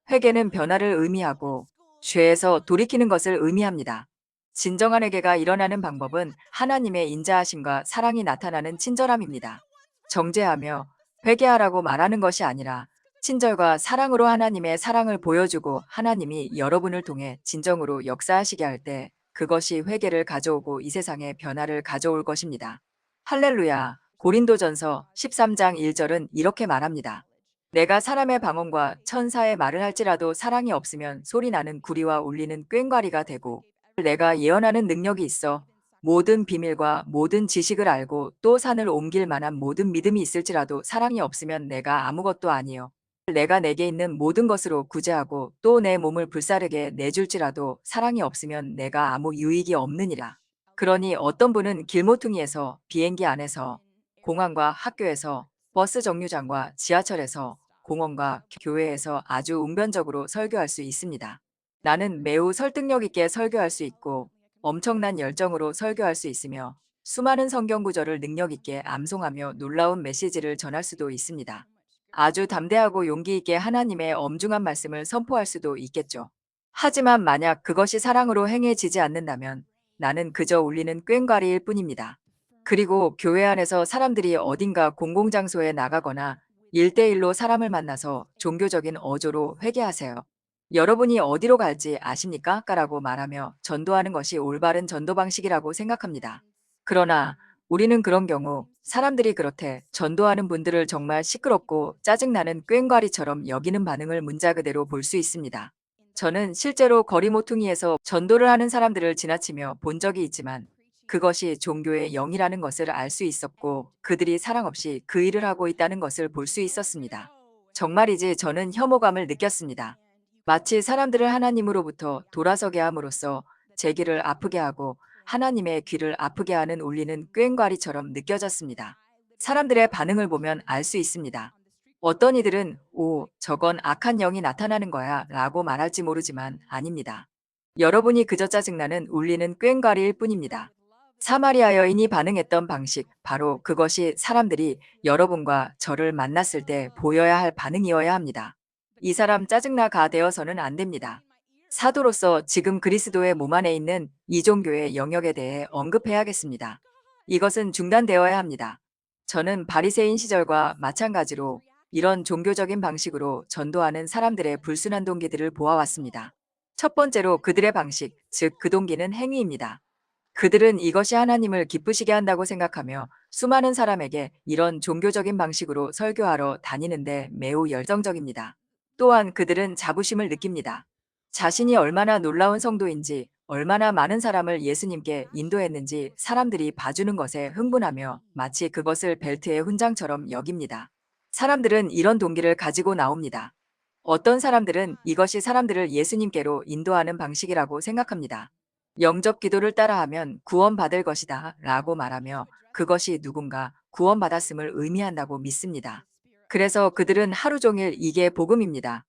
회개는 변화를 의미하고 죄에서 돌이키는 것을 의미합니다. 진정한 회개가 일어나는 방법은 하나님의 인자하심과 사랑이 나타나는 친절함입니다. 정죄하며 회개하라고 말하는 것이 아니라 친절과 사랑으로 하나님의 사랑을 보여주고 하나님이 여러분을 통해 진정으로 역사하시게 할 때 그것이 회개를 가져오고 이 세상에 변화를 가져올 것입니다. 할렐루야. 고린도전서 13장 1절은 이렇게 말합니다. 내가 사람의 방언과 천사의 말을 할지라도 사랑이 없으면 소리나는 구리와 울리는 꽹과리가 되고 내가 예언하는 능력이 있어 모든 비밀과 모든 지식을 알고 또 산을 옮길 만한 모든 믿음이 있을지라도 사랑이 없으면 내가 아무것도 아니요. 내가 내게 있는 모든 것으로 구제하고 또 내 몸을 불사르게 내줄지라도 사랑이 없으면 내가 아무 유익이 없느니라. 그러니 어떤 분은 길모퉁이에서 비행기 안에서 공항과 학교에서 버스 정류장과 지하철에서 공원과 교회에서 아주 웅변적으로 설교할 수 있습니다. 나는 매우 설득력 있게 설교할 수 있고 엄청난 열정으로 설교할 수 있으며 수많은 성경 구절을 능력 있게 암송하며 놀라운 메시지를 전할 수도 있습니다. 아주 담대하고 용기 있게 하나님의 엄중한 말씀을 선포할 수도 있겠죠. 하지만 만약 그것이 사랑으로 행해지지 않는다면 나는 그저 울리는 꽹과리일 뿐입니다. 그리고 교회 안에서 사람들이 어딘가 공공장소에 나가거나 1대1로 사람을 만나서 종교적인 어조로 회개하세요. 여러분이 어디로 갈지 아십니까? 라고 말하며 전도하는 것이 올바른 전도 방식이라고 생각합니다. 그러나 우리는 그런 경우 사람들이 그렇대 전도하는 분들을 정말 시끄럽고 짜증나는 꽹과리처럼 여기는 반응을 문자 그대로 볼 수 있습니다. 저는 실제로 거리 모퉁이에서 전도를 하는 사람들을 지나치며 본 적이 있지만 그것이 종교의 영이라는 것을 알 수 있었고 그들이 사랑 없이 그 일을 하고 있다는 것을 볼 수 있었습니다. 정말이지 저는 혐오감을 느꼈습니다. 마치 사람들을 하나님으로부터 돌아서게 함으로써 제 귀를 아프게 하고 하나님의 귀를 아프게 하는 울리는 꽹과리처럼 느껴졌습니다. 사람들의 반응을 보면 알 수 있습니다. 어떤 이들은 오, 저건 악한 영이 나타나는 거야 라고 말할지 모르지만 아닙니다. 여러분이 그저 짜증나는 울리는 꽹과리일 뿐입니다. 사마리아 여인이 반응했던 방식, 바로 그것이 사람들이 여러분과 저를 만났을 때 보여야 할 반응이어야 합니다. 이 사람 짜증나 가 되어서는 안 됩니다. 사도로서 지금 그리스도의 몸 안에 있는 이 종교의 영역에 대해 언급해야겠습니다. 이것은 중단되어야 합니다. 저는 바리새인 시절과 마찬가지로 이런 종교적인 방식으로 전도하는 사람들의 불순한 동기들을 보아왔습니다. 첫 번째로 그들의 방식, 즉 그 동기는 행위입니다. 그들은 이것이 하나님을 기쁘시게 한다고 생각하며 수많은 사람에게 이런 종교적인 방식으로 설교하러 다니는데 매우 열정적입니다. 또한 그들은 자부심을 느낍니다. 자신이 얼마나 놀라운 성도인지, 얼마나 많은 사람을 예수님께 인도했는지 사람들이 봐주는 것에 흥분하며 마치 그것을 벨트의 훈장처럼 여깁니다. 사람들은 이런 동기를 가지고 나옵니다. 어떤 사람들은 이것이 사람들을 예수님께로 인도하는 방식이라고 생각합니다. 영접 기도를 따라하면 구원받을 것이다 라고 말하며 그것이 누군가 구원받았음을 의미한다고 믿습니다. 그래서 그들은 하루 종일 이게 복음입니다.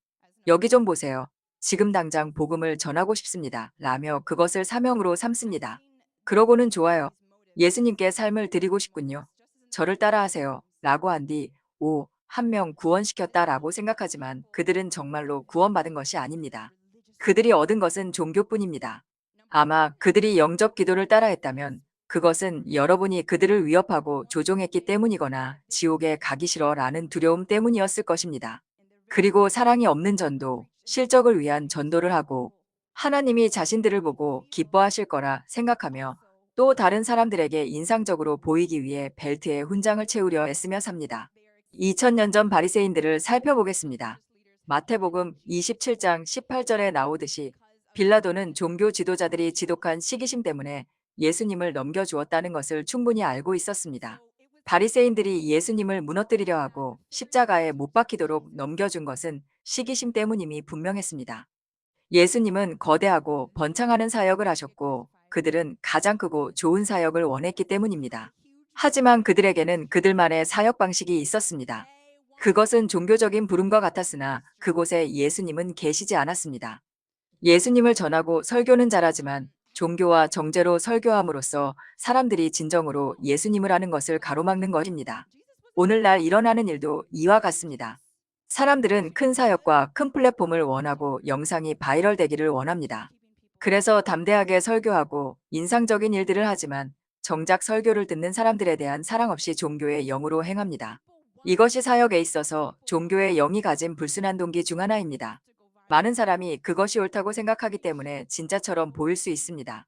여기 좀 보세요. 지금 당장 복음을 전하고 싶습니다. 라며 그것을 사명으로 삼습니다. 그러고는 좋아요. 예수님께 삶을 드리고 싶군요. 저를 따라하세요. 라고 한 뒤, 오, 한 명 구원시켰다 라고 생각하지만 그들은 정말로 구원받은 것이 아닙니다. 그들이 얻은 것은 종교뿐입니다. 아마 그들이 영접 기도를 따라했다면 그것은 여러분이 그들을 위협하고 조종했기 때문이거나 지옥에 가기 싫어 라는 두려움 때문이었을 것입니다. 그리고 사랑이 없는 전도, 실적을 위한 전도를 하고 하나님이 자신들을 보고 기뻐하실 거라 생각하며 또 다른 사람들에게 인상적으로 보이기 위해 벨트에 훈장을 채우려 애쓰며 삽니다. 2000년 전 바리새인들을 살펴보겠습니다. 마태복음 27장 18절에 나오듯이 빌라도는 종교 지도자들이 지독한 시기심 때문에 예수님을 넘겨주었다는 것을 충분히 알고 있었습니다. 바리새인들이 예수님을 무너뜨리려 하고 십자가에 못 박히도록 넘겨준 것은 시기심 때문임이 분명했습니다. 예수님은 거대하고 번창하는 사역을 하셨고 그들은 가장 크고 좋은 사역을 원했기 때문입니다. 하지만 그들에게는 그들만의 사역 방식이 있었습니다. 그것은 종교적인 부름과 같았으나 그곳에 예수님은 계시지 않았습니다. 예수님을 전하고 설교는 잘하지만 종교와 정제로 설교함으로써 사람들이 진정으로 예수님을 아는 것을 가로막는 것입니다. 오늘날 일어나는 일도 이와 같습니다. 사람들은 큰 사역과 큰 플랫폼을 원하고 영상이 바이럴 되기를 원합니다. 그래서 담대하게 설교하고 인상적인 일들을 하지만 정작 설교를 듣는 사람들에 대한 사랑 없이 종교의 영으로 행합니다. 이것이 사역에 있어서 종교의 영이 가진 불순한 동기 중 하나입니다. 많은 사람이 그것이 옳다고 생각하기 때문에 진짜처럼 보일 수 있습니다.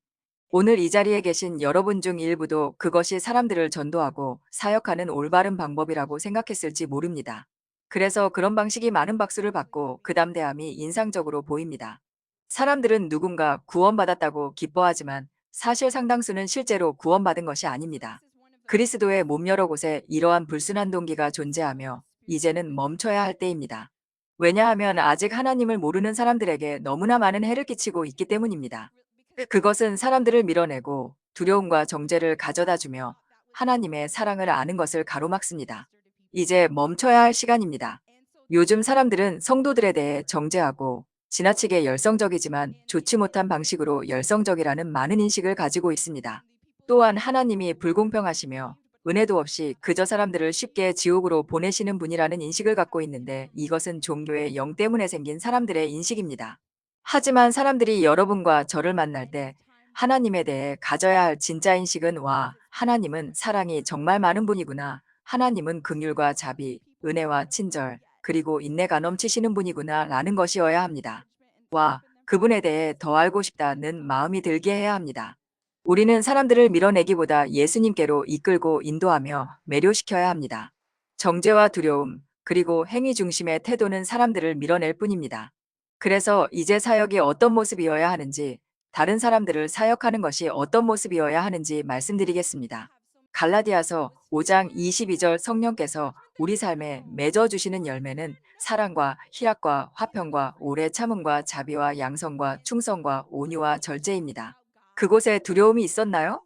오늘 이 자리에 계신 여러분 중 일부도 그것이 사람들을 전도하고 사역하는 올바른 방법이라고 생각했을지 모릅니다. 그래서 그런 방식이 많은 박수를 받고 그 담대함이 인상적으로 보입니다. 사람들은 누군가 구원받았다고 기뻐하지만 사실 상당수는 실제로 구원받은 것이 아닙니다. 그리스도의 몸 여러 곳에 이러한 불순한 동기가 존재하며 이제는 멈춰야 할 때입니다. 왜냐하면 아직 하나님을 모르는 사람들에게 너무나 많은 해를 끼치고 있기 때문입니다. 그것은 사람들을 밀어내고 두려움과 정죄를 가져다 주며 하나님의 사랑을 아는 것을 가로막습니다. 이제 멈춰야 할 시간입니다. 요즘 사람들은 성도들에 대해 정죄하고 지나치게 열성적이지만 좋지 못한 방식으로 열성적이라는 많은 인식을 가지고 있습니다. 또한 하나님이 불공평하시며 은혜도 없이 그저 사람들을 쉽게 지옥으로 보내시는 분이라는 인식을 갖고 있는데 이것은 종교의 영 때문에 생긴 사람들의 인식입니다. 하지만 사람들이 여러분과 저를 만날 때 하나님에 대해 가져야 할 진짜 인식은 와, 하나님은 사랑이 정말 많은 분이구나. 하나님은 긍휼과 자비, 은혜와 친절, 그리고 인내가 넘치시는 분이구나 라는 것이어야 합니다. 와, 그분에 대해 더 알고 싶다는 마음이 들게 해야 합니다. 우리는 사람들을 밀어내기보다 예수님께로 이끌고 인도하며 매료시켜야 합니다. 정죄와 두려움, 그리고 행위 중심의 태도는 사람들을 밀어낼 뿐입니다. 그래서 이제 사역이 어떤 모습이어야 하는지, 다른 사람들을 사역하는 것이 어떤 모습이어야 하는지 말씀드리겠습니다. 갈라디아서 5장 22절 성령께서 우리 삶에 맺어주시는 열매는 사랑과 희락과 화평과 오래 참음과 자비와 양성과 충성과 온유와 절제입니다. 그곳에 두려움이 있었나요?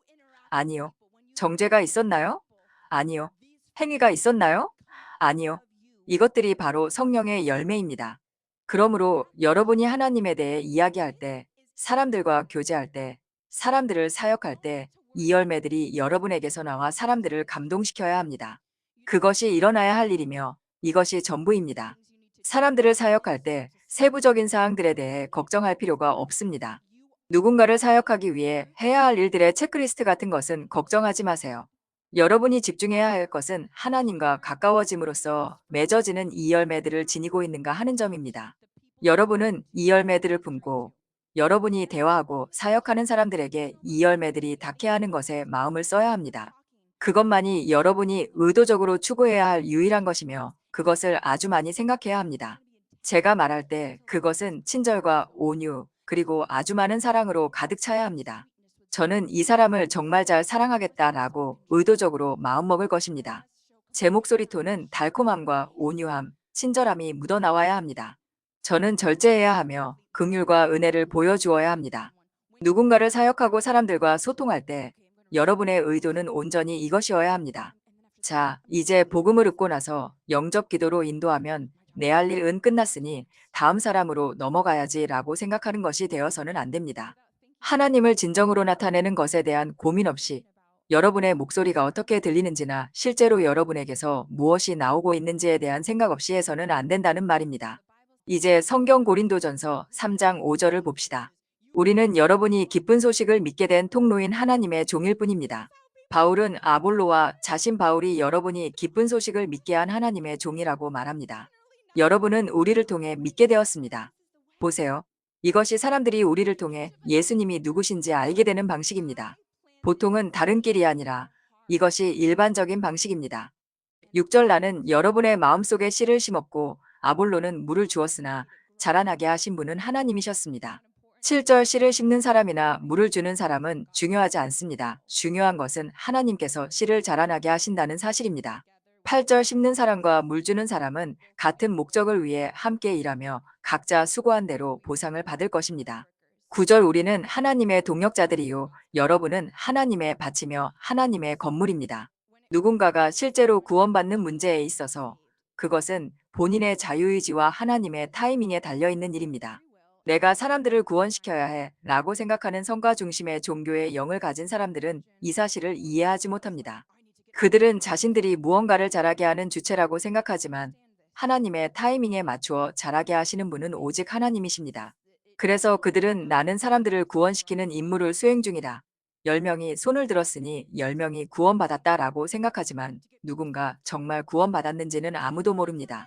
아니요. 정죄가 있었나요? 아니요. 행위가 있었나요? 아니요. 이것들이 바로 성령의 열매입니다. 그러므로 여러분이 하나님에 대해 이야기할 때, 사람들과 교제할 때, 사람들을 사역할 때, 이 열매들이 여러분에게서 나와 사람들을 감동시켜야 합니다. 그것이 일어나야 할 일이며 이것이 전부입니다. 사람들을 사역할 때 세부적인 사항들에 대해 걱정할 필요가 없습니다. 누군가를 사역하기 위해 해야 할 일들의 체크리스트 같은 것은 걱정하지 마세요. 여러분이 집중해야 할 것은 하나님과 가까워짐으로써 맺어지는 이 열매들을 지니고 있는가 하는 점입니다. 여러분은 이 열매들을 품고 여러분이 대화하고 사역하는 사람들에게 이 열매들이 닿게 하는 것에 마음을 써야 합니다. 그것만이 여러분이 의도적으로 추구해야 할 유일한 것이며 그것을 아주 많이 생각해야 합니다. 제가 말할 때 그것은 친절과 온유, 그리고 아주 많은 사랑으로 가득 차야 합니다. 저는 이 사람을 정말 잘 사랑하겠다라고 의도적으로 마음먹을 것입니다. 제 목소리 톤은 달콤함과 온유함, 친절함이 묻어나와야 합니다. 저는 절제해야 하며 긍휼과 은혜를 보여주어야 합니다. 누군가를 사역하고 사람들과 소통할 때 여러분의 의도는 온전히 이것이어야 합니다. 자, 이제 복음을 듣고 나서 영접 기도로 인도하면 내 할 일은 끝났으니 다음 사람으로 넘어가야지 라고 생각하는 것이 되어서는 안 됩니다. 하나님을 진정으로 나타내는 것에 대한 고민 없이 여러분의 목소리가 어떻게 들리는지나 실제로 여러분에게서 무엇이 나오고 있는지에 대한 생각 없이 해서는 안 된다는 말입니다. 이제 성경 고린도전서 3장 5절을 봅시다. 우리는 여러분이 기쁜 소식을 믿게 된 통로인 하나님의 종일 뿐입니다. 바울은 아볼로와 자신 바울이 여러분이 기쁜 소식을 믿게 한 하나님의 종이라고 말합니다. 여러분은 우리를 통해 믿게 되었습니다. 보세요. 이것이 사람들이 우리를 통해 예수님이 누구신지 알게 되는 방식입니다. 보통은 다른 길이 아니라 이것이 일반적인 방식입니다. 6절 나는 여러분의 마음속에 씨를 심었고 아볼로는 물을 주었으나 자라나게 하신 분은 하나님이셨습니다. 7절 씨를 심는 사람이나 물을 주는 사람은 중요하지 않습니다. 중요한 것은 하나님께서 씨를 자라나게 하신다는 사실입니다. 8절 심는 사람과 물 주는 사람은 같은 목적을 위해 함께 일하며 각자 수고한 대로 보상을 받을 것입니다. 9절 우리는 하나님의 동역자들이요 여러분은 하나님의 밭이며 하나님의 건물입니다. 누군가가 실제로 구원받는 문제에 있어서 그것은 본인의 자유의지와 하나님의 타이밍에 달려있는 일입니다. 내가 사람들을 구원시켜야 해 라고 생각하는 성과 중심의 종교의 영을 가진 사람들은 이 사실을 이해하지 못합니다. 그들은 자신들이 무언가를 잘하게 하는 주체라고 생각하지만 하나님의 타이밍에 맞추어 잘하게 하시는 분은 오직 하나님이십니다. 그래서 그들은 나는 사람들을 구원시키는 임무를 수행 중이다. 10명이 손을 들었으니 10명이 구원받았다라고 생각하지만 누군가 정말 구원받았는지는 아무도 모릅니다.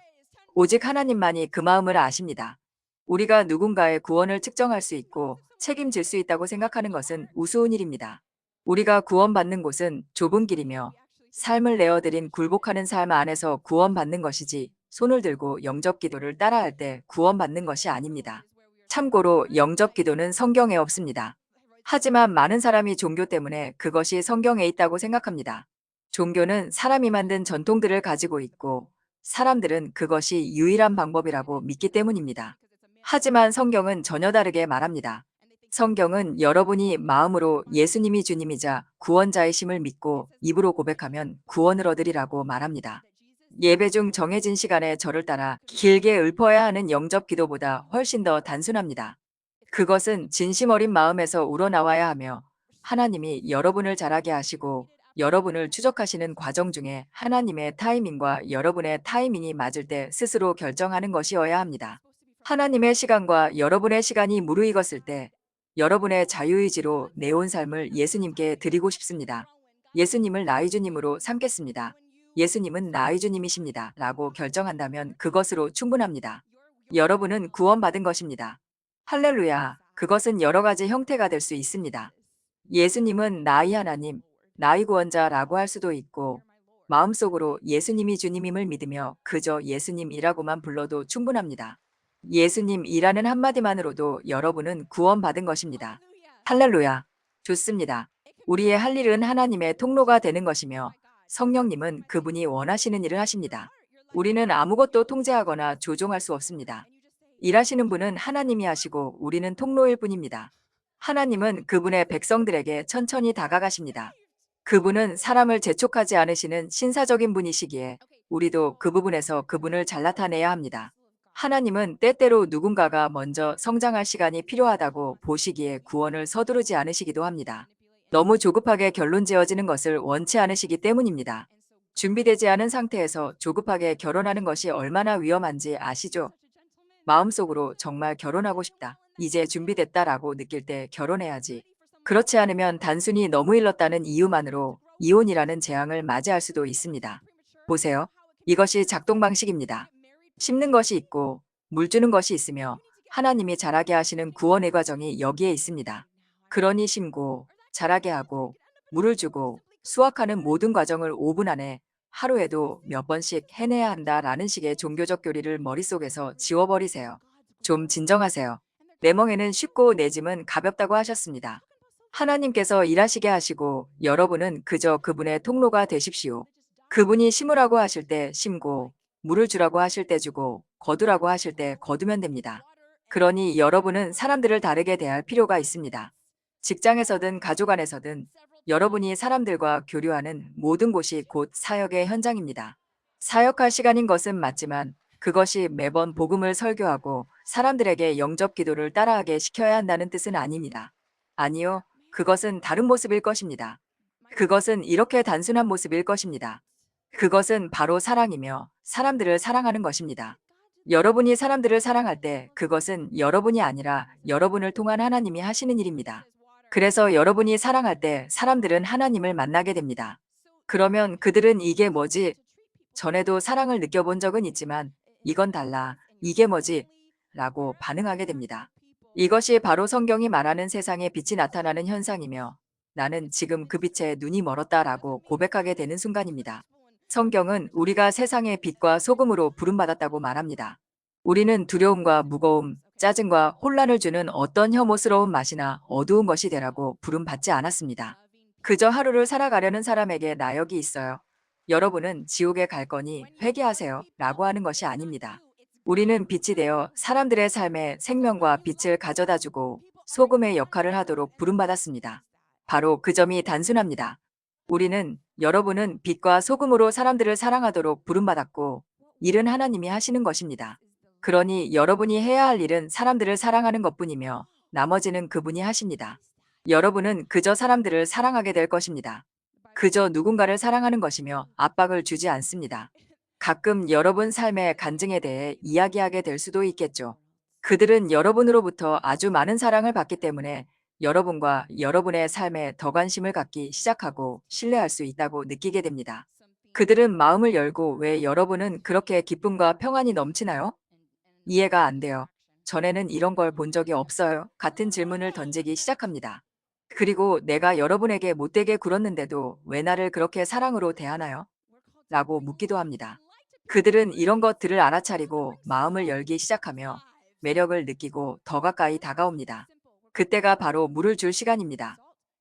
오직 하나님만이 그 마음을 아십니다. 우리가 누군가의 구원을 측정할 수 있고 책임질 수 있다고 생각하는 것은 우스운 일입니다. 우리가 구원받는 곳은 좁은 길이며 삶을 내어드린 굴복하는 삶 안에서 구원받는 것이지 손을 들고 영접 기도를 따라할 때 구원받는 것이 아닙니다. 참고로 영접 기도는 성경에 없습니다. 하지만 많은 사람이 종교 때문에 그것이 성경에 있다고 생각합니다. 종교는 사람이 만든 전통들을 가지고 있고 사람들은 그것이 유일한 방법이라고 믿기 때문입니다. 하지만 성경은 전혀 다르게 말합니다. 성경은 여러분이 마음으로 예수님이 주님이자 구원자이심을 믿고 입으로 고백하면 구원을 얻으리라고 말합니다. 예배 중 정해진 시간에 저를 따라 길게 읊어야 하는 영접 기도보다 훨씬 더 단순합니다. 그것은 진심 어린 마음에서 우러나와야 하며 하나님이 여러분을 자라게 하시고 여러분을 추적하시는 과정 중에 하나님의 타이밍과 여러분의 타이밍이 맞을 때 스스로 결정하는 것이어야 합니다. 하나님의 시간과 여러분의 시간이 무르익었을 때 여러분의 자유의지로 내온 삶을 예수님께 드리고 싶습니다. 예수님을 나의 주님으로 삼겠습니다. 예수님은 나의 주님이십니다. 라고 결정한다면 그것으로 충분합니다. 여러분은 구원받은 것입니다. 할렐루야. 그것은 여러 가지 형태가 될 수 있습니다. 예수님은 나의 하나님, 나의 구원자라고 할 수도 있고, 마음속으로 예수님이 주님임을 믿으며 그저 예수님이라고만 불러도 충분합니다. 예수님이라는 한마디만으로도 여러분은 구원받은 것입니다. 할렐루야. 좋습니다. 우리의 할 일은 하나님의 통로가 되는 것이며, 성령님은 그분이 원하시는 일을 하십니다. 우리는 아무것도 통제하거나 조종할 수 없습니다. 일하시는 분은 하나님이 하시고 우리는 통로일 뿐입니다. 하나님은 그분의 백성들에게 천천히 다가가십니다. 그분은 사람을 재촉하지 않으시는 신사적인 분이시기에 우리도 그 부분에서 그분을 잘 나타내야 합니다. 하나님은 때때로 누군가가 먼저 성장할 시간이 필요하다고 보시기에 구원을 서두르지 않으시기도 합니다. 너무 조급하게 결론 지어지는 것을 원치 않으시기 때문입니다. 준비되지 않은 상태에서 조급하게 결혼하는 것이 얼마나 위험한지 아시죠? 마음속으로 정말 결혼하고 싶다. 이제 준비됐다라고 느낄 때 결혼해야지. 그렇지 않으면 단순히 너무 일렀다는 이유만으로 이혼이라는 재앙을 맞이할 수도 있습니다. 보세요. 이것이 작동 방식입니다. 심는 것이 있고 물 주는 것이 있으며 하나님이 자라게 하시는 구원의 과정이 여기에 있습니다. 그러니 심고 자라게 하고 물을 주고 수확하는 모든 과정을 5분 안에 하루에도 몇 번씩 해내야 한다라는 식의 종교적 교리를 머릿속에서 지워버리세요. 좀 진정하세요. 내 멍에는 쉽고 내 짐은 가볍다고 하셨습니다. 하나님께서 일하시게 하시고 여러분은 그저 그분의 통로가 되십시오. 그분이 심으라고 하실 때 심고 물을 주라고 하실 때 주고 거두라고 하실 때 거두면 됩니다. 그러니 여러분은 사람들을 다르게 대할 필요가 있습니다. 직장에서든 가족 안에서든 여러분이 사람들과 교류하는 모든 곳이 곧 사역의 현장입니다. 사역할 시간인 것은 맞지만 그것이 매번 복음을 설교하고 사람들에게 영접 기도를 따라하게 시켜야 한다는 뜻은 아닙니다. 아니요, 그것은 다른 모습일 것입니다. 그것은 이렇게 단순한 모습일 것입니다. 그것은 바로 사랑이며 사람들을 사랑하는 것입니다. 여러분이 사람들을 사랑할 때 그것은 여러분이 아니라 여러분을 통한 하나님이 하시는 일입니다. 그래서 여러분이 사랑할 때 사람들은 하나님을 만나게 됩니다. 그러면 그들은 이게 뭐지? 전에도 사랑을 느껴본 적은 있지만 이건 달라. 이게 뭐지? 라고 반응하게 됩니다. 이것이 바로 성경이 말하는 세상에 빛이 나타나는 현상이며 나는 지금 그 빛에 눈이 멀었다라고 고백하게 되는 순간입니다. 성경은 우리가 세상의 빛과 소금으로 부름받았다고 말합니다. 우리는 두려움과 무거움, 짜증과 혼란을 주는 어떤 혐오스러운 맛이나 어두운 것이 되라고 부름받지 않았습니다. 그저 하루를 살아가려는 사람에게 나역이 있어요. 여러분은 지옥에 갈 거니 회개하세요 라고 하는 것이 아닙니다. 우리는 빛이 되어 사람들의 삶에 생명과 빛을 가져다 주고 소금의 역할을 하도록 부름받았습니다. 바로 그 점이 단순합니다. 여러분은 빛과 소금으로 사람들을 사랑하도록 부름받았고, 일은 하나님이 하시는 것입니다. 그러니 여러분이 해야 할 일은 사람들을 사랑하는 것뿐이며, 나머지는 그분이 하십니다. 여러분은 그저 사람들을 사랑하게 될 것입니다. 그저 누군가를 사랑하는 것이며 압박을 주지 않습니다. 가끔 여러분 삶의 간증에 대해 이야기하게 될 수도 있겠죠. 그들은 여러분으로부터 아주 많은 사랑을 받기 때문에 여러분과 여러분의 삶에 더 관심을 갖기 시작하고 신뢰할 수 있다고 느끼게 됩니다. 그들은 마음을 열고 왜 여러분은 그렇게 기쁨과 평안이 넘치나요? 이해가 안 돼요. 전에는 이런 걸 본 적이 없어요. 같은 질문을 던지기 시작합니다. 그리고 내가 여러분에게 못되게 굴었는데도 왜 나를 그렇게 사랑으로 대하나요? 라고 묻기도 합니다. 그들은 이런 것들을 알아차리고 마음을 열기 시작하며 매력을 느끼고 더 가까이 다가옵니다. 그때가 바로 물을 줄 시간입니다.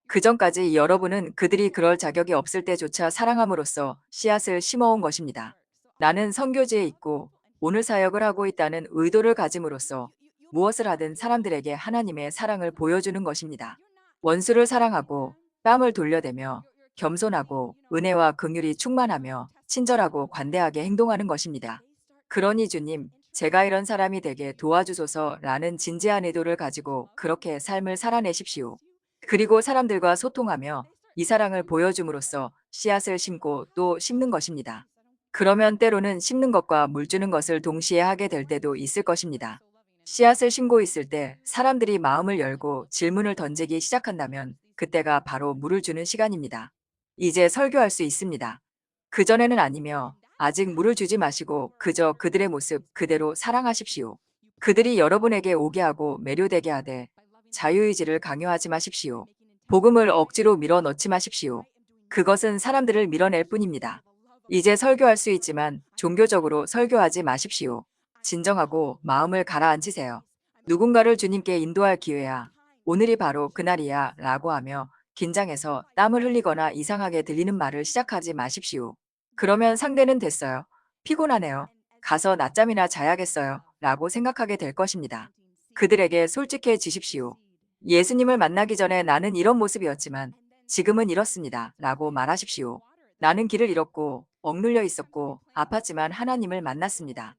그 전까지 여러분은 그들이 그럴 자격이 없을 때조차 사랑함으로써 씨앗을 심어온 것입니다. 나는 선교지에 있고 오늘 사역을 하고 있다는 의도를 가짐으로써 무엇을 하든 사람들에게 하나님의 사랑을 보여주는 것입니다. 원수를 사랑하고 뺨을 돌려대며 겸손하고 은혜와 긍휼이 충만하며 친절하고 관대하게 행동하는 것입니다. 그러니 주님, 제가 이런 사람이 되게 도와주소서라는 진지한 의도를 가지고 그렇게 삶을 살아내십시오. 그리고 사람들과 소통하며 이 사랑을 보여줌으로써 씨앗을 심고 또 심는 것입니다. 그러면 때로는 심는 것과 물 주는 것을 동시에 하게 될 때도 있을 것입니다. 씨앗을 심고 있을 때 사람들이 마음을 열고 질문을 던지기 시작한다면 그때가 바로 물을 주는 시간입니다. 이제 설교할 수 있습니다. 그전에는 아니며 아직 물을 주지 마시고 그저 그들의 모습 그대로 사랑하십시오. 그들이 여러분에게 오게 하고 매료되게 하되 자유의지를 강요하지 마십시오. 복음을 억지로 밀어 넣지 마십시오. 그것은 사람들을 밀어낼 뿐입니다. 이제 설교할 수 있지만 종교적으로 설교하지 마십시오. 진정하고 마음을 가라앉히세요. 누군가를 주님께 인도할 기회야. 오늘이 바로 그날이야 라고 하며 긴장해서 땀을 흘리거나 이상하게 들리는 말을 시작하지 마십시오. 그러면 상대는 됐어요. 피곤하네요. 가서 낮잠이나 자야겠어요. 라고 생각하게 될 것입니다. 그들에게 솔직해지십시오. 예수님을 만나기 전에 나는 이런 모습이었지만 지금은 이렇습니다. 라고 말하십시오. 나는 길을 잃었고 억눌려 있었고 아팠지만 하나님을 만났습니다.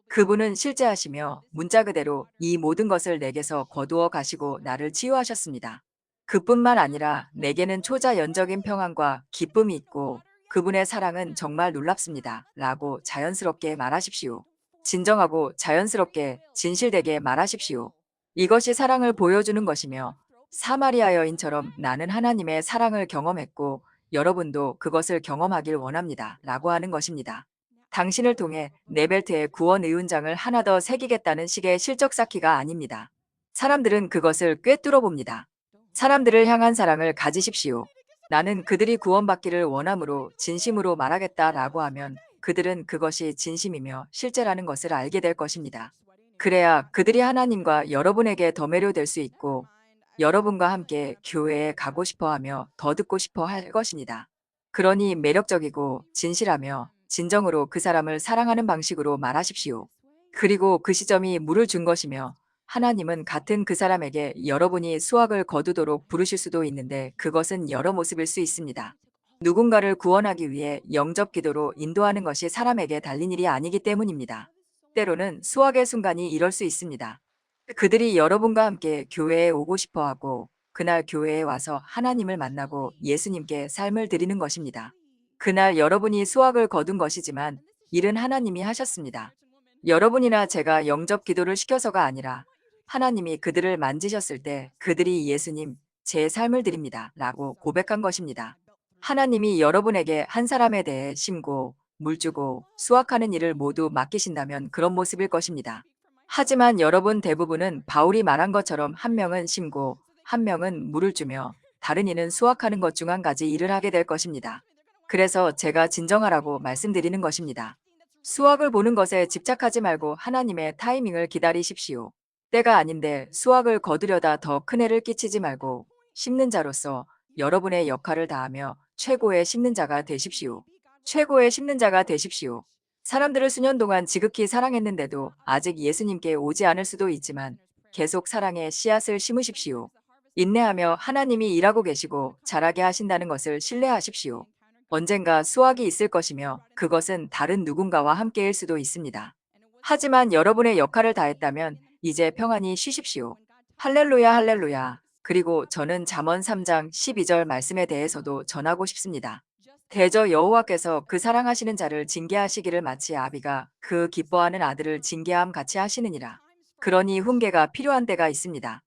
그분은 실제하시며 문자 그대로 이 모든 것을 내게서 거두어 가시고 나를 치유하셨습니다. 그뿐만 아니라 내게는 초자연적인 평안과 기쁨이 있고 그분의 사랑은 정말 놀랍습니다. 라고 자연스럽게 말하십시오. 진정하고 자연스럽게 진실되게 말하십시오. 이것이 사랑을 보여주는 것이며 사마리아 여인처럼 나는 하나님의 사랑을 경험했고 여러분도 그것을 경험하길 원합니다. 라고 하는 것입니다. 당신을 통해 내 벨트에 구원 의훈장을 하나 더 새기겠다는 식의 실적 쌓기가 아닙니다. 사람들은 그것을 꿰뚫어 봅니다. 사람들을 향한 사랑을 가지십시오. 나는 그들이 구원받기를 원함으로 진심으로 말하겠다라고 하면 그들은 그것이 진심이며 실제라는 것을 알게 될 것입니다. 그래야 그들이 하나님과 여러분에게 더 매료될 수 있고 여러분과 함께 교회에 가고 싶어 하며 더 듣고 싶어 할 것입니다. 그러니 매력적이고 진실하며 진정으로 그 사람을 사랑하는 방식으로 말하십시오. 그리고 그 시점이 물을 준 것이며 하나님은 같은 그 사람에게 여러분이 수확을 거두도록 부르실 수도 있는데 그것은 여러 모습일 수 있습니다. 누군가를 구원하기 위해 영접 기도로 인도하는 것이 사람에게 달린 일이 아니기 때문입니다. 때로는 수확의 순간이 이럴 수 있습니다. 그들이 여러분과 함께 교회에 오고 싶어 하고 그날 교회에 와서 하나님을 만나고 예수님께 삶을 드리는 것입니다. 그날 여러분이 수확을 거둔 것이지만 일은 하나님이 하셨습니다. 여러분이나 제가 영접 기도를 시켜서가 아니라 하나님이 그들을 만지셨을 때 그들이 예수님, 제 삶을 드립니다. 라고 고백한 것입니다. 하나님이 여러분에게 한 사람에 대해 심고 물 주고 수확하는 일을 모두 맡기신다면 그런 모습일 것입니다. 하지만 여러분 대부분은 바울이 말한 것처럼 한 명은 심고 한 명은 물을 주며 다른 이는 수확하는 것 중 한 가지 일을 하게 될 것입니다. 그래서 제가 진정하라고 말씀드리는 것입니다. 수확을 보는 것에 집착하지 말고 하나님의 타이밍을 기다리십시오. 때가 아닌데 수확을 거두려다 더 큰 해를 끼치지 말고 심는 자로서 여러분의 역할을 다하며 최고의 심는 자가 되십시오. 최고의 심는 자가 되십시오. 사람들을 수년 동안 지극히 사랑했는데도 아직 예수님께 오지 않을 수도 있지만 계속 사랑의 씨앗을 심으십시오. 인내하며 하나님이 일하고 계시고 잘하게 하신다는 것을 신뢰하십시오. 언젠가 수확이 있을 것이며 그것은 다른 누군가와 함께일 수도 있습니다. 하지만 여러분의 역할을 다했다면 이제 평안히 쉬십시오. 할렐루야 할렐루야. 그리고 저는 잠언 3장 12절 말씀에 대해서도 전하고 싶습니다. 대저 여호와께서 그 사랑하시는 자를 징계하시기를 마치 아비가 그 기뻐하는 아들을 징계함 같이 하시느니라. 그러니 훈계가 필요한 때가 있습니다.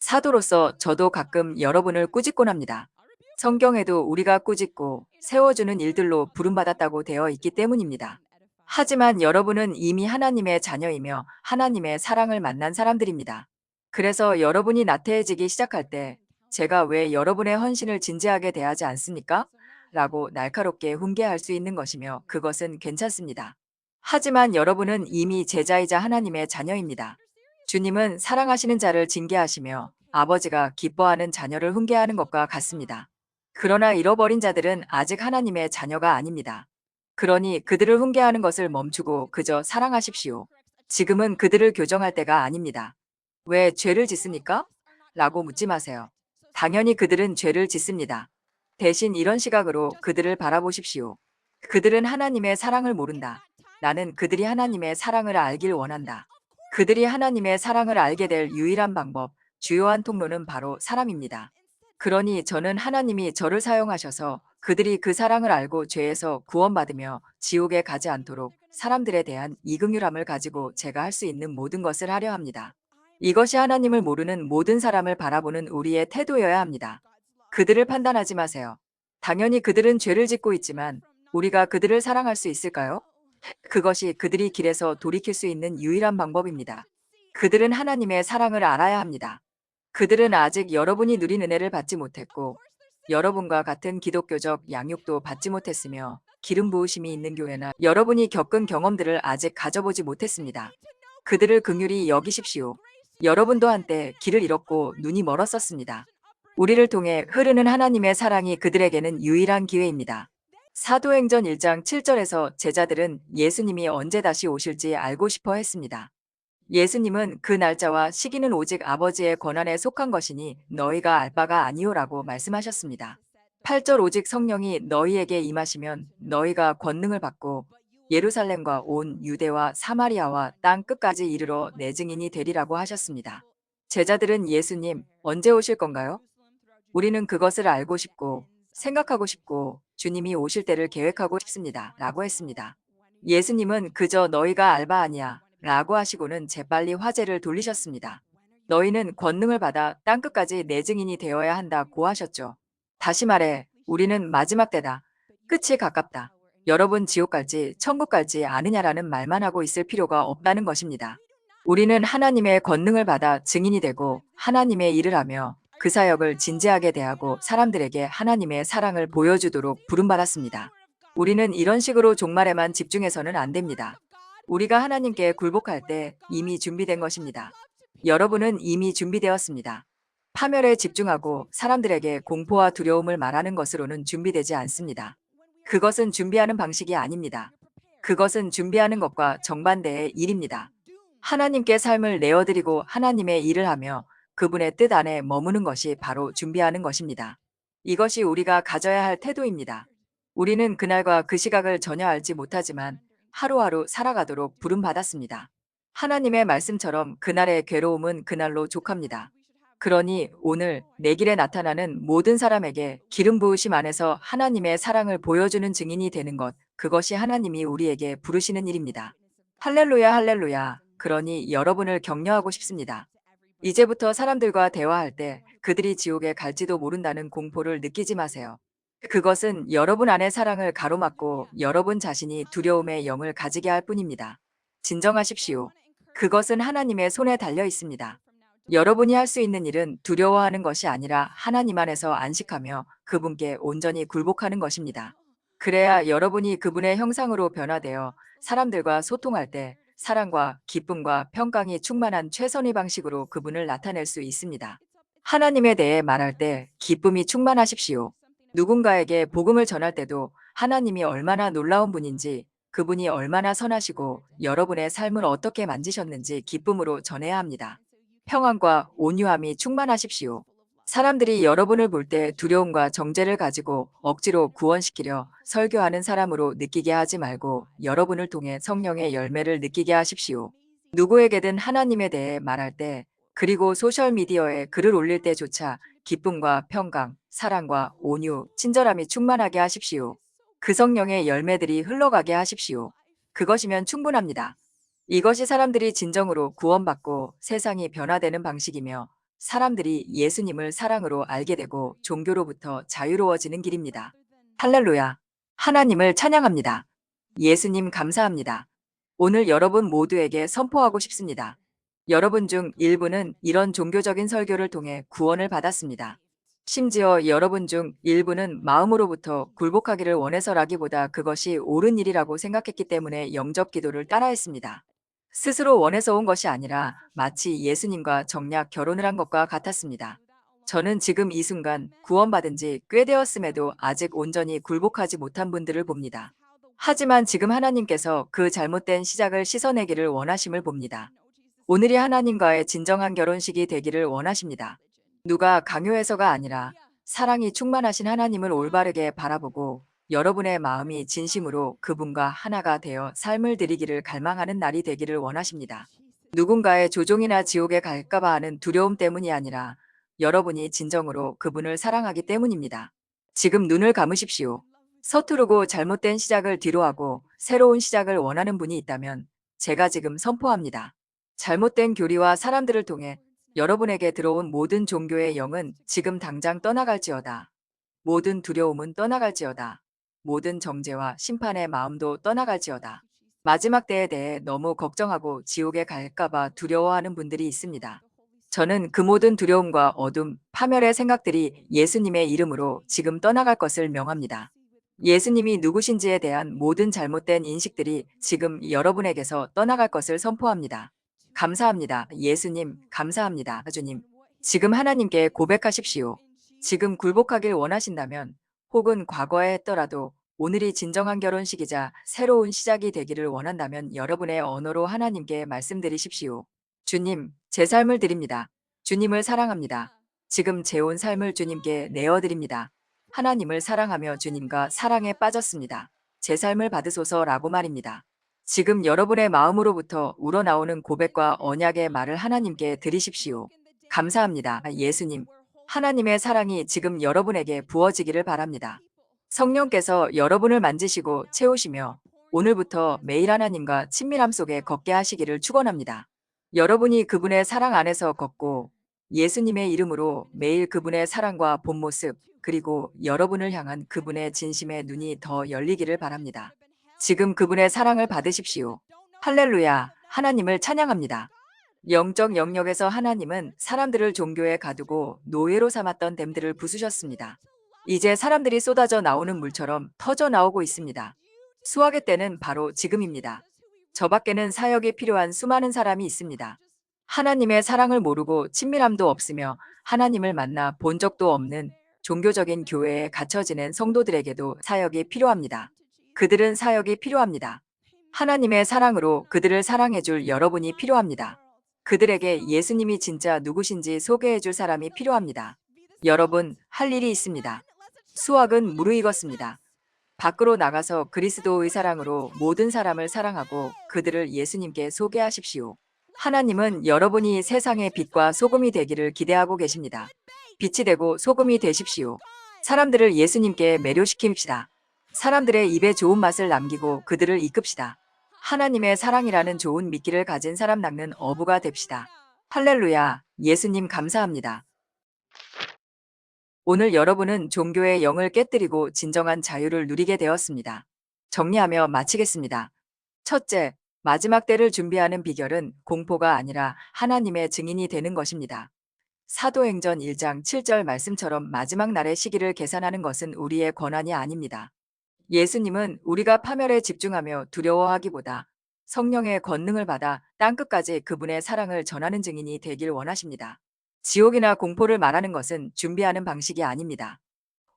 사도로서 저도 가끔 여러분을 꾸짖곤 합니다. 성경에도 우리가 꾸짖고 세워주는 일들로 부름받았다고 되어 있기 때문입니다. 하지만 여러분은 이미 하나님의 자녀이며 하나님의 사랑을 만난 사람들입니다. 그래서 여러분이 나태해지기 시작할 때 제가 왜 여러분의 헌신을 진지하게 대하지 않습니까? 라고 날카롭게 훈계할 수 있는 것이며 그것은 괜찮습니다. 하지만 여러분은 이미 제자이자 하나님의 자녀입니다. 주님은 사랑하시는 자를 징계하시며 아버지가 기뻐하는 자녀를 훈계하는 것과 같습니다. 그러나 잃어버린 자들은 아직 하나님의 자녀가 아닙니다. 그러니 그들을 훈계하는 것을 멈추고 그저 사랑하십시오. 지금은 그들을 교정할 때가 아닙니다. 왜 죄를 짓습니까? 라고 묻지 마세요. 당연히 그들은 죄를 짓습니다. 대신 이런 시각으로 그들을 바라보십시오. 그들은 하나님의 사랑을 모른다. 나는 그들이 하나님의 사랑을 알길 원한다. 그들이 하나님의 사랑을 알게 될 유일한 방법, 주요한 통로는 바로 사람입니다. 그러니 저는 하나님이 저를 사용하셔서 그들이 그 사랑을 알고 죄에서 구원받으며 지옥에 가지 않도록 사람들에 대한 이긍휼함을 가지고 제가 할 수 있는 모든 것을 하려 합니다. 이것이 하나님을 모르는 모든 사람을 바라보는 우리의 태도여야 합니다. 그들을 판단하지 마세요. 당연히 그들은 죄를 짓고 있지만 우리가 그들을 사랑할 수 있을까요? 그것이 그들이 길에서 돌이킬 수 있는 유일한 방법입니다. 그들은 하나님의 사랑을 알아야 합니다. 그들은 아직 여러분이 누린 은혜를 받지 못했고 여러분과 같은 기독교적 양육도 받지 못했으며 기름 부으심이 있는 교회나 여러분이 겪은 경험들을 아직 가져보지 못했습니다. 그들을 긍휼히 여기십시오. 여러분도 한때 길을 잃었고 눈이 멀었었습니다. 우리를 통해 흐르는 하나님의 사랑이 그들에게는 유일한 기회입니다. 사도행전 1장 7절에서 제자들은 예수님이 언제 다시 오실지 알고 싶어 했습니다. 예수님은 그 날짜와 시기는 오직 아버지의 권한에 속한 것이니 너희가 알 바가 아니오라고 말씀하셨습니다. 8절 오직 성령이 너희에게 임하시면 너희가 권능을 받고 예루살렘과 온 유대와 사마리아와 땅 끝까지 이르러 내 증인이 되리라고 하셨습니다. 제자들은 예수님, 언제 오실 건가요? 우리는 그것을 알고 싶고 생각하고 싶고 주님이 오실 때를 계획하고 싶습니다. 라고 했습니다. 예수님은 그저 너희가 알 바 아니야. 라고 하시고는 재빨리 화제를 돌리셨습니다. 너희는 권능을 받아 땅끝까지 내 증인이 되어야 한다고 하셨죠. 다시 말해, 우리는 마지막 때다. 끝이 가깝다. 여러분 지옥 갈지 천국 갈지 아느냐라는 말만 하고 있을 필요가 없다는 것입니다. 우리는 하나님의 권능을 받아 증인이 되고 하나님의 일을 하며 그 사역을 진지하게 대하고 사람들에게 하나님의 사랑을 보여주도록 부름받았습니다. 우리는 이런 식으로 종말에만 집중해서는 안 됩니다. 우리가 하나님께 굴복할 때 이미 준비된 것입니다. 여러분은 이미 준비되었습니다. 파멸에 집중하고 사람들에게 공포와 두려움을 말하는 것으로는 준비되지 않습니다. 그것은 준비하는 방식이 아닙니다. 그것은 준비하는 것과 정반대의 일입니다. 하나님께 삶을 내어드리고 하나님의 일을 하며 그분의 뜻 안에 머무는 것이 바로 준비하는 것입니다. 이것이 우리가 가져야 할 태도입니다. 우리는 그날과 그 시각을 전혀 알지 못하지만 하루하루 살아가도록 부름받았습니다. 하나님의 말씀처럼 그날의 괴로움은 그날로 족합니다. 그러니 오늘 내 길에 나타나는 모든 사람에게 기름 부으심 안에서 하나님의 사랑을 보여주는 증인이 되는 것, 그것이 하나님이 우리에게 부르시는 일입니다. 할렐루야 할렐루야. 그러니 여러분을 격려하고 싶습니다. 이제부터 사람들과 대화할 때 그들이 지옥에 갈지도 모른다는 공포를 느끼지 마세요. 그것은 여러분 안의 사랑을 가로막고 여러분 자신이 두려움의 영을 가지게 할 뿐입니다. 진정하십시오. 그것은 하나님의 손에 달려 있습니다. 여러분이 할 수 있는 일은 두려워하는 것이 아니라 하나님 안에서 안식하며 그분께 온전히 굴복하는 것입니다. 그래야 여러분이 그분의 형상으로 변화되어 사람들과 소통할 때 사랑과 기쁨과 평강이 충만한 최선의 방식으로 그분을 나타낼 수 있습니다. 하나님에 대해 말할 때 기쁨이 충만하십시오. 누군가에게 복음을 전할 때도 하나님이 얼마나 놀라운 분인지, 그분이 얼마나 선하시고 여러분의 삶을 어떻게 만지셨는지 기쁨으로 전해야 합니다. 평안과 온유함이 충만하십시오. 사람들이 여러분을 볼 때 두려움과 정죄를 가지고 억지로 구원시키려 설교하는 사람으로 느끼게 하지 말고 여러분을 통해 성령의 열매를 느끼게 하십시오. 누구에게든 하나님에 대해 말할 때, 그리고 소셜미디어에 글을 올릴 때조차 기쁨과 평강, 사랑과 온유, 친절함이 충만하게 하십시오. 그 성령의 열매들이 흘러가게 하십시오. 그것이면 충분합니다. 이것이 사람들이 진정으로 구원받고 세상이 변화되는 방식이며 사람들이 예수님을 사랑으로 알게 되고 종교로부터 자유로워지는 길입니다. 할렐루야. 하나님을 찬양합니다. 예수님 감사합니다. 오늘 여러분 모두에게 선포하고 싶습니다. 여러분 중 일부는 이런 종교적인 설교를 통해 구원을 받았습니다. 심지어 여러분 중 일부는 마음으로부터 굴복하기를 원해서라기보다 그것이 옳은 일이라고 생각했기 때문에 영접 기도를 따라했습니다. 스스로 원해서 온 것이 아니라 마치 예수님과 정략 결혼을 한 것과 같았습니다. 저는 지금 이 순간 구원받은 지 꽤 되었음에도 아직 온전히 굴복하지 못한 분들을 봅니다. 하지만 지금 하나님께서 그 잘못된 시작을 씻어내기를 원하심을 봅니다. 오늘이 하나님과의 진정한 결혼식이 되기를 원하십니다. 누가 강요해서가 아니라 사랑이 충만하신 하나님을 올바르게 바라보고 여러분의 마음이 진심으로 그분과 하나가 되어 삶을 드리기를 갈망하는 날이 되기를 원하십니다. 누군가의 조종이나 지옥에 갈까봐 하는 두려움 때문이 아니라 여러분이 진정으로 그분을 사랑하기 때문입니다. 지금 눈을 감으십시오. 서투르고 잘못된 시작을 뒤로하고 새로운 시작을 원하는 분이 있다면 제가 지금 선포합니다. 잘못된 교리와 사람들을 통해 여러분에게 들어온 모든 종교의 영은 지금 당장 떠나갈지어다. 모든 두려움은 떠나갈지어다. 모든 정죄와 심판의 마음도 떠나갈지어다. 마지막 때에 대해 너무 걱정하고 지옥에 갈까봐 두려워하는 분들이 있습니다. 저는 그 모든 두려움과 어둠, 파멸의 생각들이 예수님의 이름으로 지금 떠나갈 것을 명합니다. 예수님이 누구신지에 대한 모든 잘못된 인식들이 지금 여러분에게서 떠나갈 것을 선포합니다. 감사합니다. 예수님, 감사합니다. 주님. 지금 하나님께 고백하십시오. 지금 굴복하길 원하신다면, 혹은 과거에 했더라도 오늘이 진정한 결혼식이자 새로운 시작이 되기를 원한다면 여러분의 언어로 하나님께 말씀드리십시오. 주님, 제 삶을 드립니다. 주님을 사랑합니다. 지금 제 온 삶을 주님께 내어드립니다. 하나님을 사랑하며 주님과 사랑에 빠졌습니다. 제 삶을 받으소서라고 말입니다. 지금 여러분의 마음으로부터 우러나오는 고백과 언약의 말을 하나님께 드리십시오. 감사합니다. 예수님. 하나님의 사랑이 지금 여러분에게 부어지기를 바랍니다. 성령께서 여러분을 만지시고 채우시며 오늘부터 매일 하나님과 친밀함 속에 걷게 하시기를 축원합니다. 여러분이 그분의 사랑 안에서 걷고 예수님의 이름으로 매일 그분의 사랑과 본 모습, 그리고 여러분을 향한 그분의 진심의 눈이 더 열리기를 바랍니다. 지금 그분의 사랑을 받으십시오. 할렐루야, 하나님을 찬양합니다. 영적 영역에서 하나님은 사람들을 종교에 가두고 노예로 삼았던 댐들을 부수셨습니다. 이제 사람들이 쏟아져 나오는 물처럼 터져 나오고 있습니다. 수확의 때는 바로 지금입니다. 저 밖에는 사역이 필요한 수많은 사람이 있습니다. 하나님의 사랑을 모르고 친밀함도 없으며 하나님을 만나 본 적도 없는 종교적인 교회에 갇혀 지낸 성도들에게도 사역이 필요합니다. 그들은 사역이 필요합니다. 하나님의 사랑으로 그들을 사랑해 줄 여러분이 필요합니다. 그들에게 예수님이 진짜 누구신지 소개해 줄 사람이 필요합니다. 여러분, 할 일이 있습니다. 수확은 무르익었습니다. 밖으로 나가서 그리스도의 사랑으로 모든 사람을 사랑하고 그들을 예수님께 소개하십시오. 하나님은 여러분이 세상의 빛과 소금이 되기를 기대하고 계십니다. 빛이 되고 소금이 되십시오. 사람들을 예수님께 매료시킵시다. 사람들의 입에 좋은 맛을 남기고 그들을 이끕시다. 하나님의 사랑이라는 좋은 미끼를 가진 사람 낚는 어부가 됩시다. 할렐루야, 예수님 감사합니다. 오늘 여러분은 종교의 영을 깨뜨리고 진정한 자유를 누리게 되었습니다. 정리하며 마치겠습니다. 첫째, 마지막 때를 준비하는 비결은 공포가 아니라 하나님의 증인이 되는 것입니다. 사도행전 1장 7절 말씀처럼 마지막 날의 시기를 계산하는 것은 우리의 권한이 아닙니다. 예수님은 우리가 파멸에 집중하며 두려워하기보다 성령의 권능을 받아 땅끝까지 그분의 사랑을 전하는 증인이 되길 원하십니다. 지옥이나 공포를 말하는 것은 준비하는 방식이 아닙니다.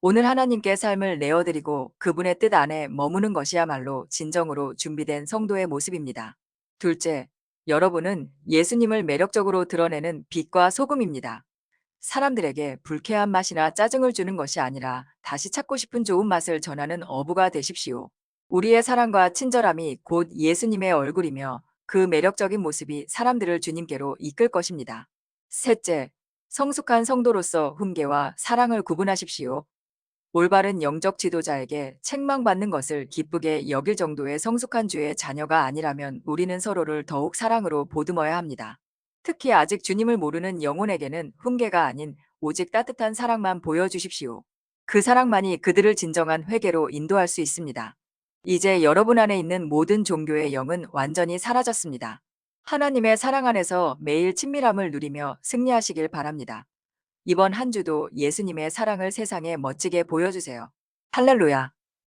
오늘 하나님께 삶을 내어드리고 그분의 뜻 안에 머무는 것이야말로 진정으로 준비된 성도의 모습입니다. 둘째, 여러분은 예수님을 매력적으로 드러내는 빛과 소금입니다. 사람들에게 불쾌한 맛이나 짜증을 주는 것이 아니라 다시 찾고 싶은 좋은 맛을 전하는 어부가 되십시오. 우리의 사랑과 친절함이 곧 예수님의 얼굴이며 그 매력적인 모습이 사람들을 주님께로 이끌 것입니다. 셋째, 성숙한 성도로서 훈계와 사랑을 구분하십시오. 올바른 영적 지도자에게 책망받는 것을 기쁘게 여길 정도의 성숙한 주의 자녀가 아니라면 우리는 서로를 더욱 사랑으로 보듬어야 합니다. 특히 아직 주님을 모르는 영혼에게는 훈계가 아닌 오직 따뜻한 사랑만 보여주십시오. 그 사랑만이 그들을 진정한 회개로 인도할 수 있습니다. 이제 여러분 안에 있는 모든 종교의 영은 완전히 사라졌습니다. 하나님의 사랑 안에서 매일 친밀함을 누리며 승리하시길 바랍니다. 이번 한 주도 예수님의 사랑을 세상에 멋지게 보여주세요. 할렐루야.